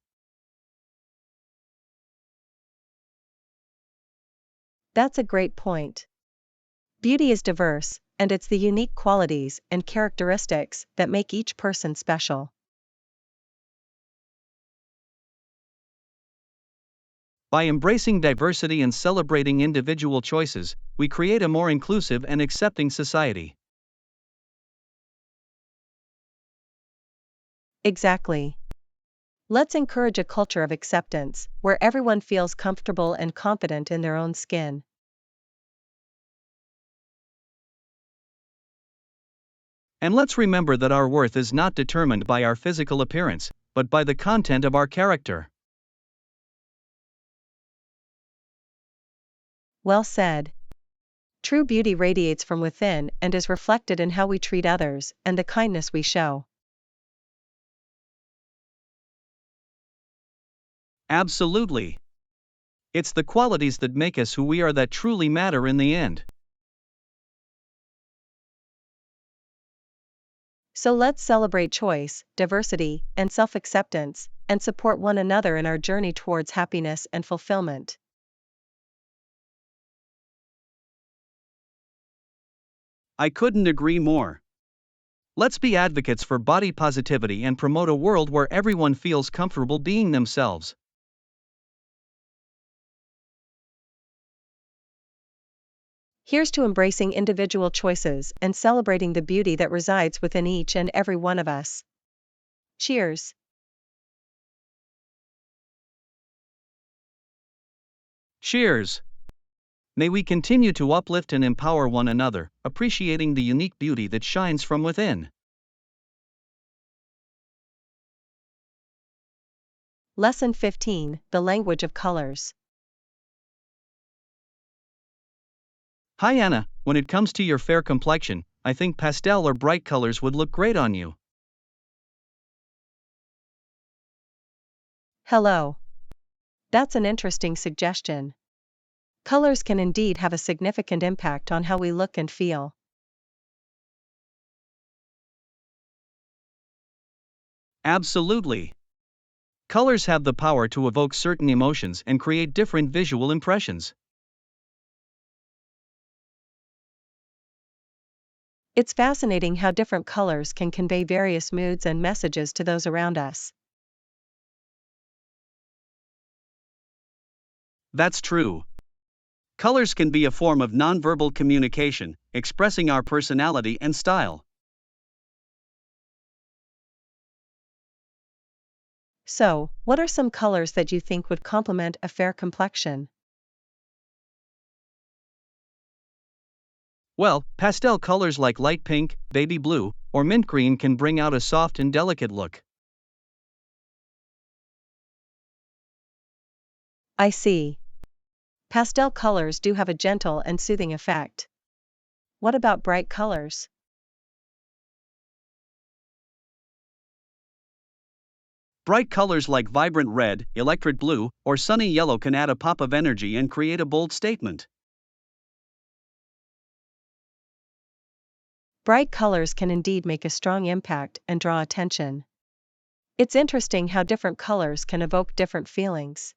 That's a great point. Beauty is diverse, and it's the unique qualities and characteristics that make each person special. By embracing diversity and celebrating individual choices, we create a more inclusive and accepting society. Exactly. Let's encourage a culture of acceptance, where everyone feels comfortable and confident in their own skin. And let's remember that our worth is not determined by our physical appearance, but by the content of our character. Well said. True beauty radiates from within and is reflected in how we treat others and the kindness we show. Absolutely. It's the qualities that make us who we are that truly matter in the end. So let's celebrate choice, diversity, and self-acceptance, and support one another in our journey towards happiness and fulfillment. I couldn't agree more. Let's be advocates for body positivity and promote a world where everyone feels comfortable being themselves. Here's to embracing individual choices and celebrating the beauty that resides within each and every one of us. Cheers. Cheers! May we continue to uplift and empower one another, appreciating the unique beauty that shines from within. Lesson 15: The Language of Colors. Hi Anna, when it comes to your fair complexion, I think pastel or bright colors would look great on you. Hello. That's an interesting suggestion. Colors can indeed have a significant impact on how we look and feel. Absolutely. Colors have the power to evoke certain emotions and create different visual impressions. It's fascinating how different colors can convey various moods and messages to those around us. That's true. Colors can be a form of nonverbal communication, expressing our personality and style. So, what are some colors that you think would complement a fair complexion? Well, pastel colors like light pink, baby blue, or mint green can bring out a soft and delicate look. I see. Pastel colors do have a gentle and soothing effect. What about bright colors? Bright colors like vibrant red, electric blue, or sunny yellow can add a pop of energy and create a bold statement. Bright colors can indeed make a strong impact and draw attention. It's interesting how different colors can evoke different feelings.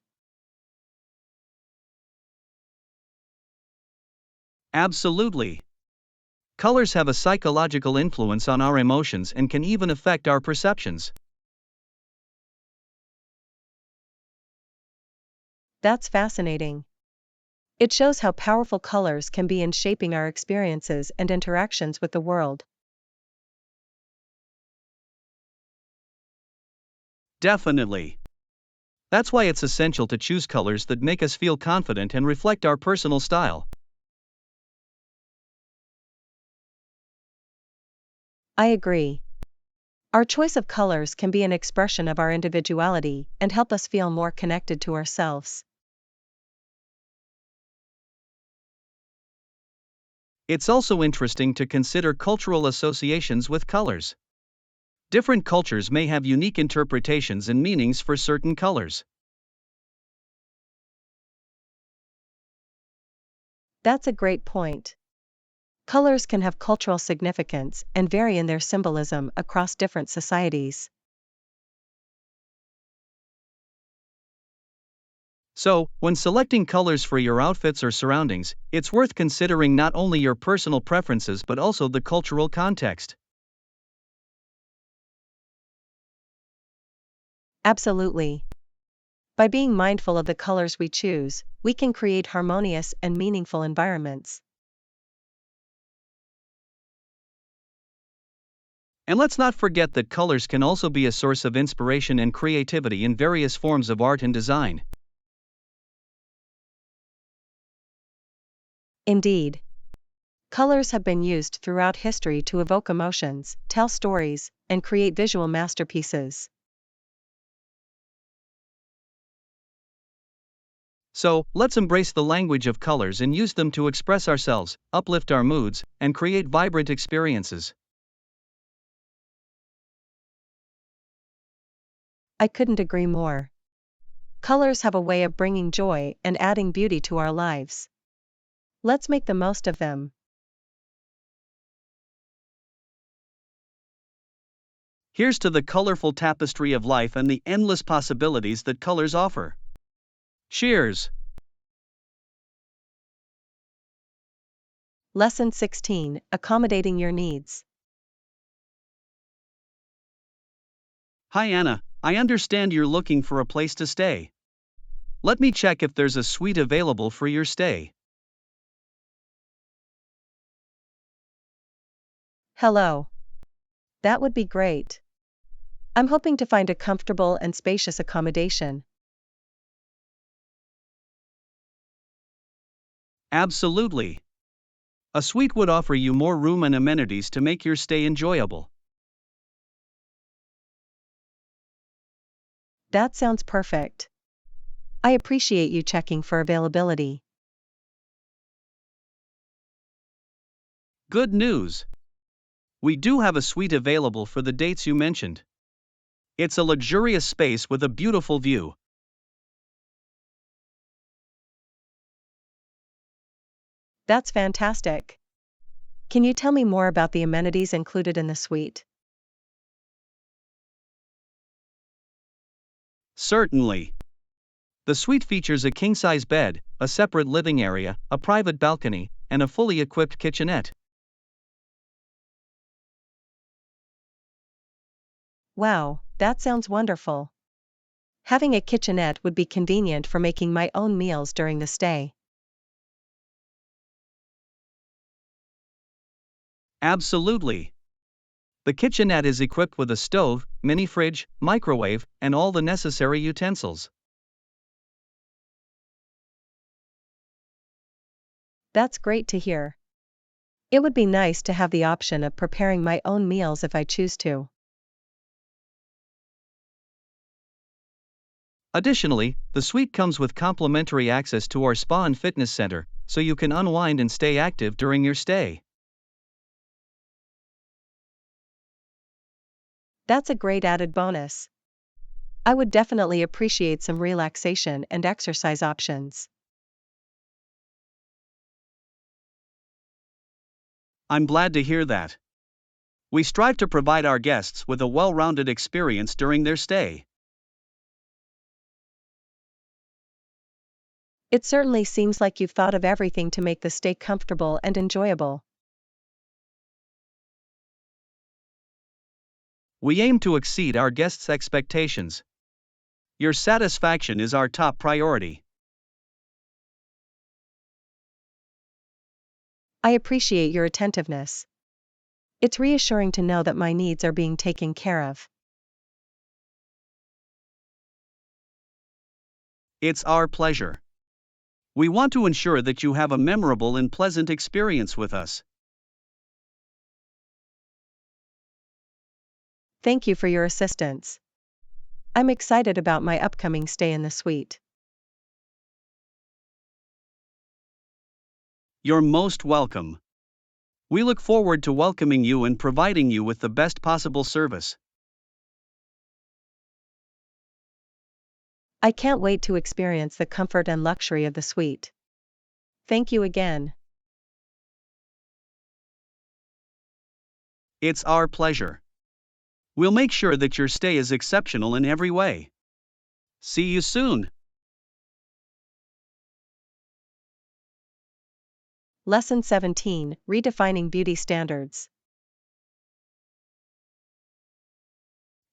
Absolutely. Colors have a psychological influence on our emotions and can even affect our perceptions. That's fascinating. It shows how powerful colors can be in shaping our experiences and interactions with the world. Definitely. That's why it's essential to choose colors that make us feel confident and reflect our personal style. I agree. Our choice of colors can be an expression of our individuality and help us feel more connected to ourselves. It's also interesting to consider cultural associations with colors. Different cultures may have unique interpretations and meanings for certain colors. That's a great point. Colors can have cultural significance and vary in their symbolism across different societies. So, when selecting colors for your outfits or surroundings, it's worth considering not only your personal preferences but also the cultural context. Absolutely. By being mindful of the colors we choose, we can create harmonious and meaningful environments. And let's not forget that colors can also be a source of inspiration and creativity in various forms of art and design. Indeed. Colors have been used throughout history to evoke emotions, tell stories, and create visual masterpieces. So, let's embrace the language of colors and use them to express ourselves, uplift our moods, and create vibrant experiences. I couldn't agree more. Colors have a way of bringing joy and adding beauty to our lives. Let's make the most of them. Here's to the colorful tapestry of life and the endless possibilities that colors offer. Cheers! Lesson 16: Accommodating your needs. Hi Anna, I understand you're looking for a place to stay. Let me check if there's a suite available for your stay. Hello. That would be great. I'm hoping to find a comfortable and spacious accommodation. Absolutely. A suite would offer you more room and amenities to make your stay enjoyable. That sounds perfect. I appreciate you checking for availability. Good news! We do have a suite available for the dates you mentioned. It's a luxurious space with a beautiful view. That's fantastic. Can you tell me more about the amenities included in the suite? Certainly. The suite features a king-size bed, a separate living area, a private balcony, and a fully equipped kitchenette. Wow, that sounds wonderful. Having a kitchenette would be convenient for making my own meals during the stay. Absolutely. The kitchenette is equipped with a stove, mini fridge, microwave, and all the necessary utensils. That's great to hear. It would be nice to have the option of preparing my own meals if I choose to. Additionally, the suite comes with complimentary access to our spa and fitness center, so you can unwind and stay active during your stay. That's a great added bonus. I would definitely appreciate some relaxation and exercise options. I'm glad to hear that. We strive to provide our guests with a well-rounded experience during their stay. It certainly seems like you've thought of everything to make the stay comfortable and enjoyable. We aim to exceed our guests' expectations. Your satisfaction is our top priority. I appreciate your attentiveness. It's reassuring to know that my needs are being taken care of. It's our pleasure. We want to ensure that you have a memorable and pleasant experience with us. Thank you for your assistance. I'm excited about my upcoming stay in the suite. You're most welcome. We look forward to welcoming you and providing you with the best possible service. I can't wait to experience the comfort and luxury of the suite. Thank you again. It's our pleasure. We'll make sure that your stay is exceptional in every way. See you soon. Lesson 17, Redefining Beauty Standards.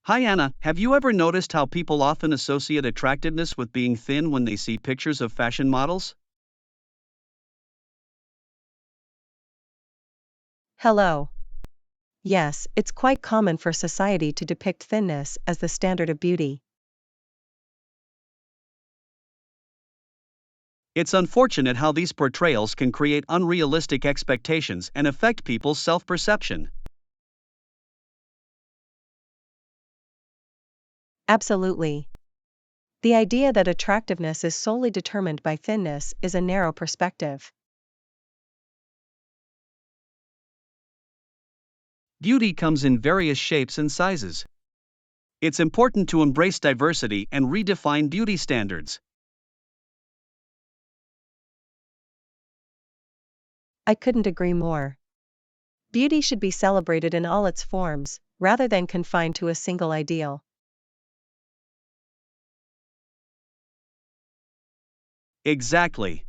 Hi Anna, have you ever noticed how people often associate attractiveness with being thin when they see pictures of fashion models? Hello. Yes, it's quite common for society to depict thinness as the standard of beauty. It's unfortunate how these portrayals can create unrealistic expectations and affect people's self-perception. Absolutely. The idea that attractiveness is solely determined by thinness is a narrow perspective. Beauty comes in various shapes and sizes. It's important to embrace diversity and redefine beauty standards. I couldn't agree more. Beauty should be celebrated in all its forms, rather than confined to a single ideal. Exactly.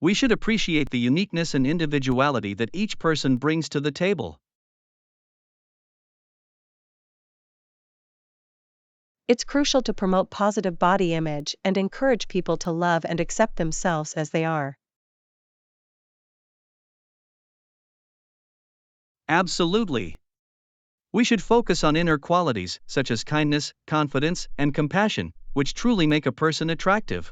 We should appreciate the uniqueness and individuality that each person brings to the table. It's crucial to promote positive body image and encourage people to love and accept themselves as they are. Absolutely. We should focus on inner qualities, such as kindness, confidence, and compassion, which truly make a person attractive.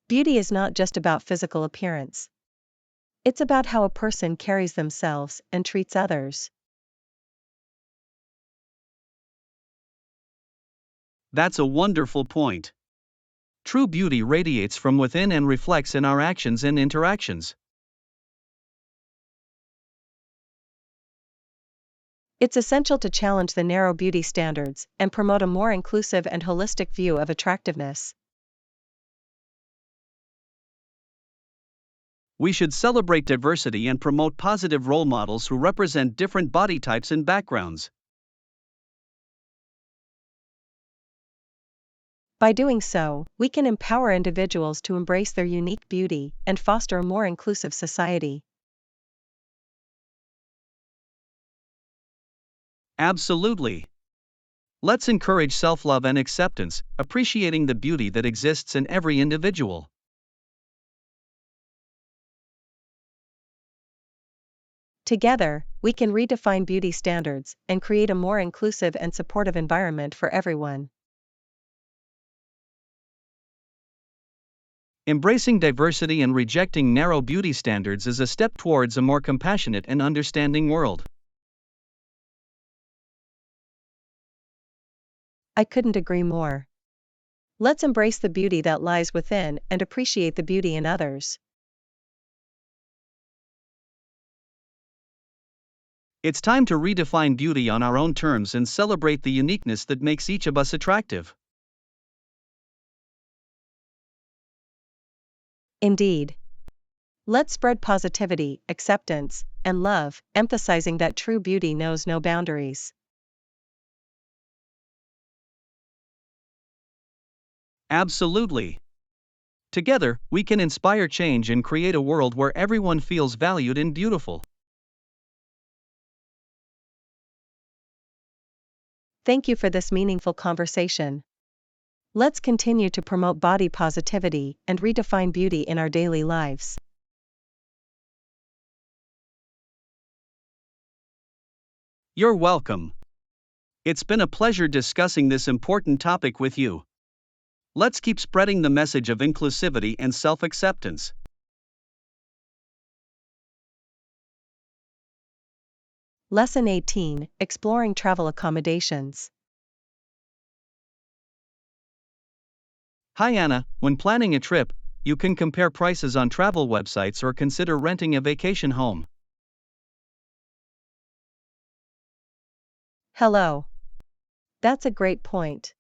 Beauty is not just about physical appearance. It's about how a person carries themselves and treats others. That's a wonderful point. True beauty radiates from within and reflects in our actions and interactions. It's essential to challenge the narrow beauty standards and promote a more inclusive and holistic view of attractiveness. We should celebrate diversity and promote positive role models who represent different body types and backgrounds. By doing so, we can empower individuals to embrace their unique beauty and foster a more inclusive society. Absolutely. Let's encourage self love and acceptance, appreciating the beauty that exists in every individual. Together, we can redefine beauty standards and create a more inclusive and supportive environment for everyone. Embracing diversity and rejecting narrow beauty standards is a step towards a more compassionate and understanding world. I couldn't agree more. Let's embrace the beauty that lies within and appreciate the beauty in others. It's time to redefine beauty on our own terms and celebrate the uniqueness that makes each of us attractive. Indeed. Let's spread positivity, acceptance, and love, emphasizing that true beauty knows no boundaries. Absolutely. Together, we can inspire change and create a world where everyone feels valued and beautiful. Thank you for this meaningful conversation. Let's continue to promote body positivity and redefine beauty in our daily lives. You're welcome. It's been a pleasure discussing this important topic with you. Let's keep spreading the message of inclusivity and self acceptance. Lesson 18: Exploring Travel Accommodations. Hi Anna, when planning a trip, you can compare prices on travel websites or consider renting a vacation home. Hello. That's a great point.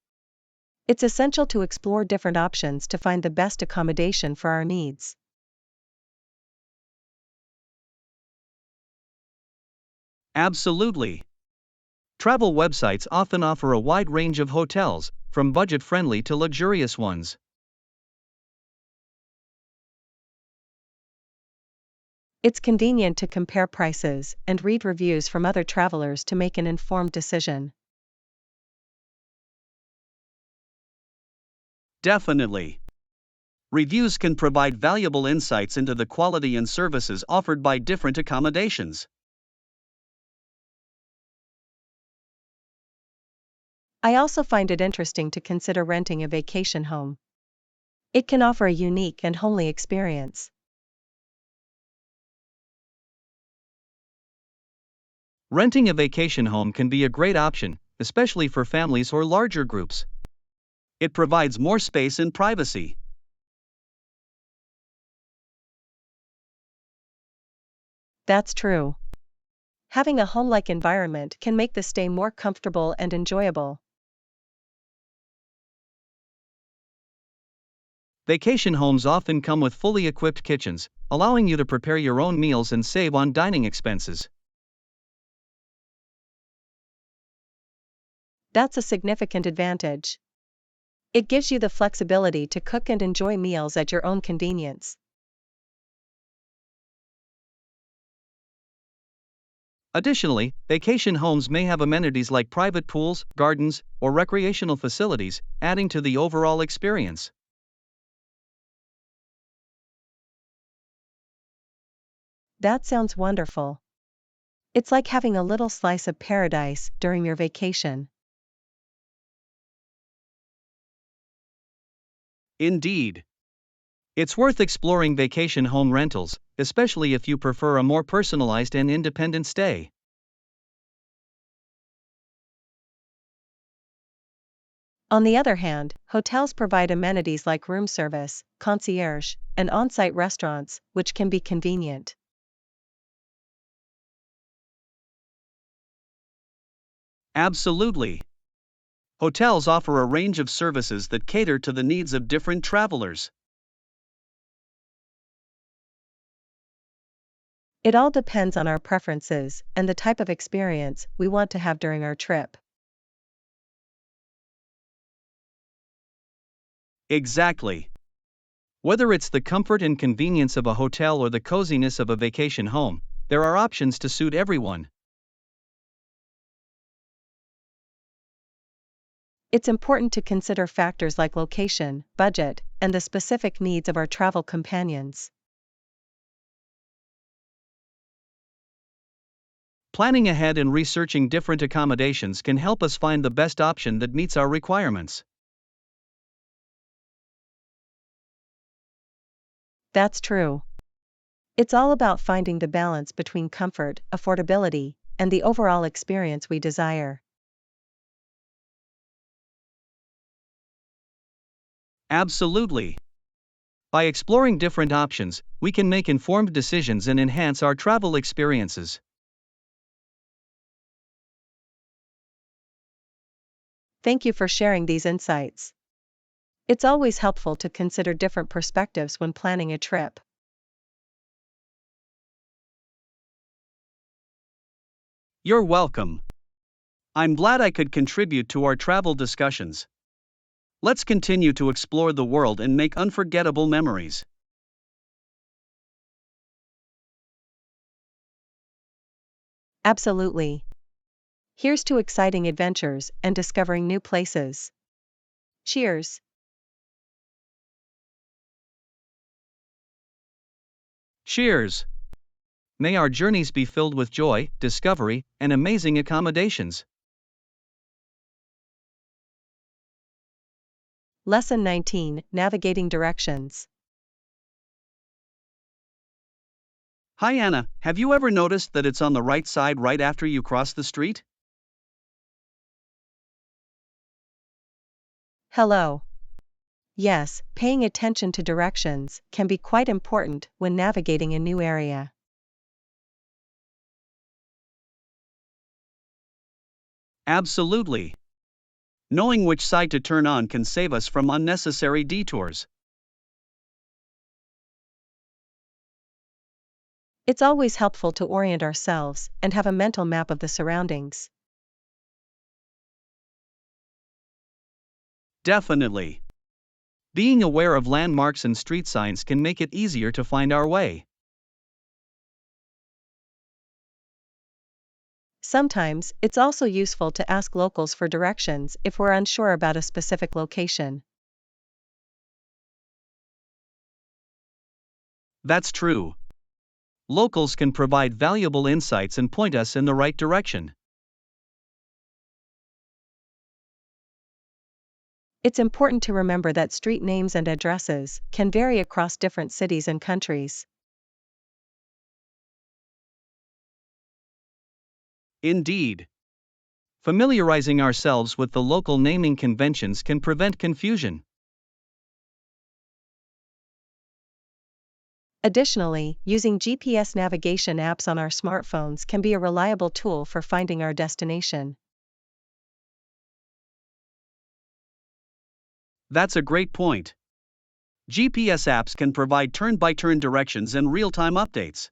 It's essential to explore different options to find the best accommodation for our needs. Absolutely. Travel websites often offer a wide range of hotels, from budget friendly to luxurious ones. It's convenient to compare prices and read reviews from other travelers to make an informed decision. Definitely. Reviews can provide valuable insights into the quality and services offered by different accommodations. I also find it interesting to consider renting a vacation home. It can offer a unique and homely experience. Renting a vacation home can be a great option, especially for families or larger groups. It provides more space and privacy. That's true. Having a home-like environment can make the stay more comfortable and enjoyable. Vacation homes often come with fully equipped kitchens, allowing you to prepare your own meals and save on dining expenses. That's a significant advantage. It gives you the flexibility to cook and enjoy meals at your own convenience. Additionally, vacation homes may have amenities like private pools, gardens, or recreational facilities, adding to the overall experience. That sounds wonderful. It's like having a little slice of paradise during your vacation. Indeed. It's worth exploring vacation home rentals, especially if you prefer a more personalized and independent stay. On the other hand, hotels provide amenities like room service, concierge, and on-site restaurants, which can be convenient. Absolutely. Hotels offer a range of services that cater to the needs of different travelers. It all depends on our preferences and the type of experience we want to have during our trip. Exactly. Whether it's the comfort and convenience of a hotel or the coziness of a vacation home, there are options to suit everyone. It's important to consider factors like location, budget, and the specific needs of our travel companions. Planning ahead and researching different accommodations can help us find the best option that meets our requirements. That's true. It's all about finding the balance between comfort, affordability, and the overall experience we desire. Absolutely. By exploring different options, we can make informed decisions and enhance our travel experiences. Thank you for sharing these insights. It's always helpful to consider different perspectives when planning a trip. You're welcome. I'm glad I could contribute to our travel discussions. Let's continue to explore the world and make unforgettable memories. Absolutely. Here's to exciting adventures and discovering new places. Cheers. Cheers! May our journeys be filled with joy, discovery, and amazing accommodations. Lesson 19: Navigating Directions. Hi Anna, have you ever noticed that it's on the right side right after you cross the street? Hello. Yes, paying attention to directions can be quite important when navigating a new area. Absolutely. Knowing which side to turn on can save us from unnecessary detours. It's always helpful to orient ourselves and have a mental map of the surroundings. Definitely. Being aware of landmarks and street signs can make it easier to find our way. Sometimes, it's also useful to ask locals for directions if we're unsure about a specific location. That's true. Locals can provide valuable insights and point us in the right direction. It's important to remember that street names and addresses can vary across different cities and countries. Indeed. Familiarizing ourselves with the local naming conventions can prevent confusion. Additionally, using GPS navigation apps on our smartphones can be a reliable tool for finding our destination. That's a great point. GPS apps can provide turn by turn directions and real time updates.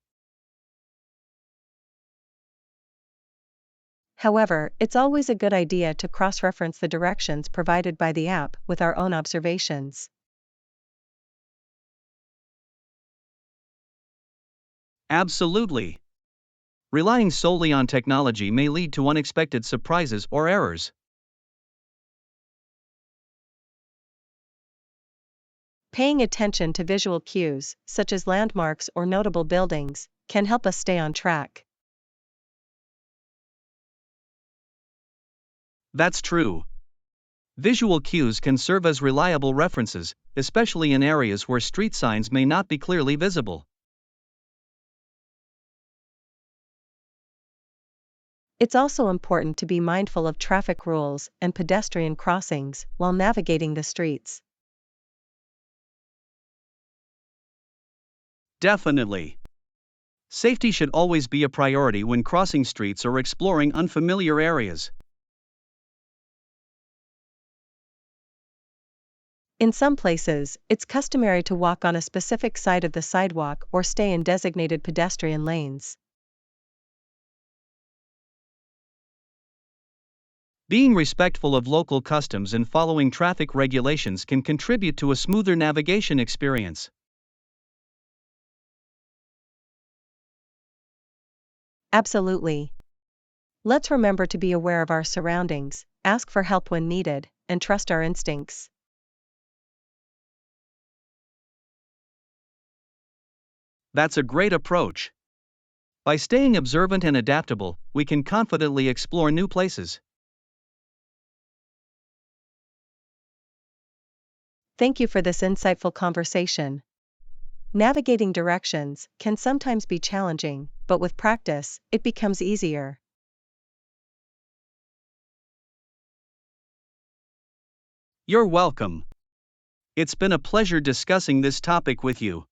However, it's always a good idea to cross-reference the directions provided by the app with our own observations. Absolutely. Relying solely on technology may lead to unexpected surprises or errors. Paying attention to visual cues, such as landmarks or notable buildings, can help us stay on track. That's true. Visual cues can serve as reliable references, especially in areas where street signs may not be clearly visible. It's also important to be mindful of traffic rules and pedestrian crossings while navigating the streets. Definitely. Safety should always be a priority when crossing streets or exploring unfamiliar areas. In some places, it's customary to walk on a specific side of the sidewalk or stay in designated pedestrian lanes. Being respectful of local customs and following traffic regulations can contribute to a smoother navigation experience. Absolutely. Let's remember to be aware of our surroundings, ask for help when needed, and trust our instincts. That's a great approach. By staying observant and adaptable, we can confidently explore new places. Thank you for this insightful conversation. Navigating directions can sometimes be challenging, but with practice, it becomes easier. You're welcome. It's been a pleasure discussing this topic with you.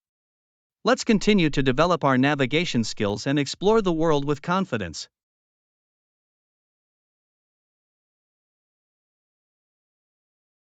Let's continue to develop our navigation skills and explore the world with confidence.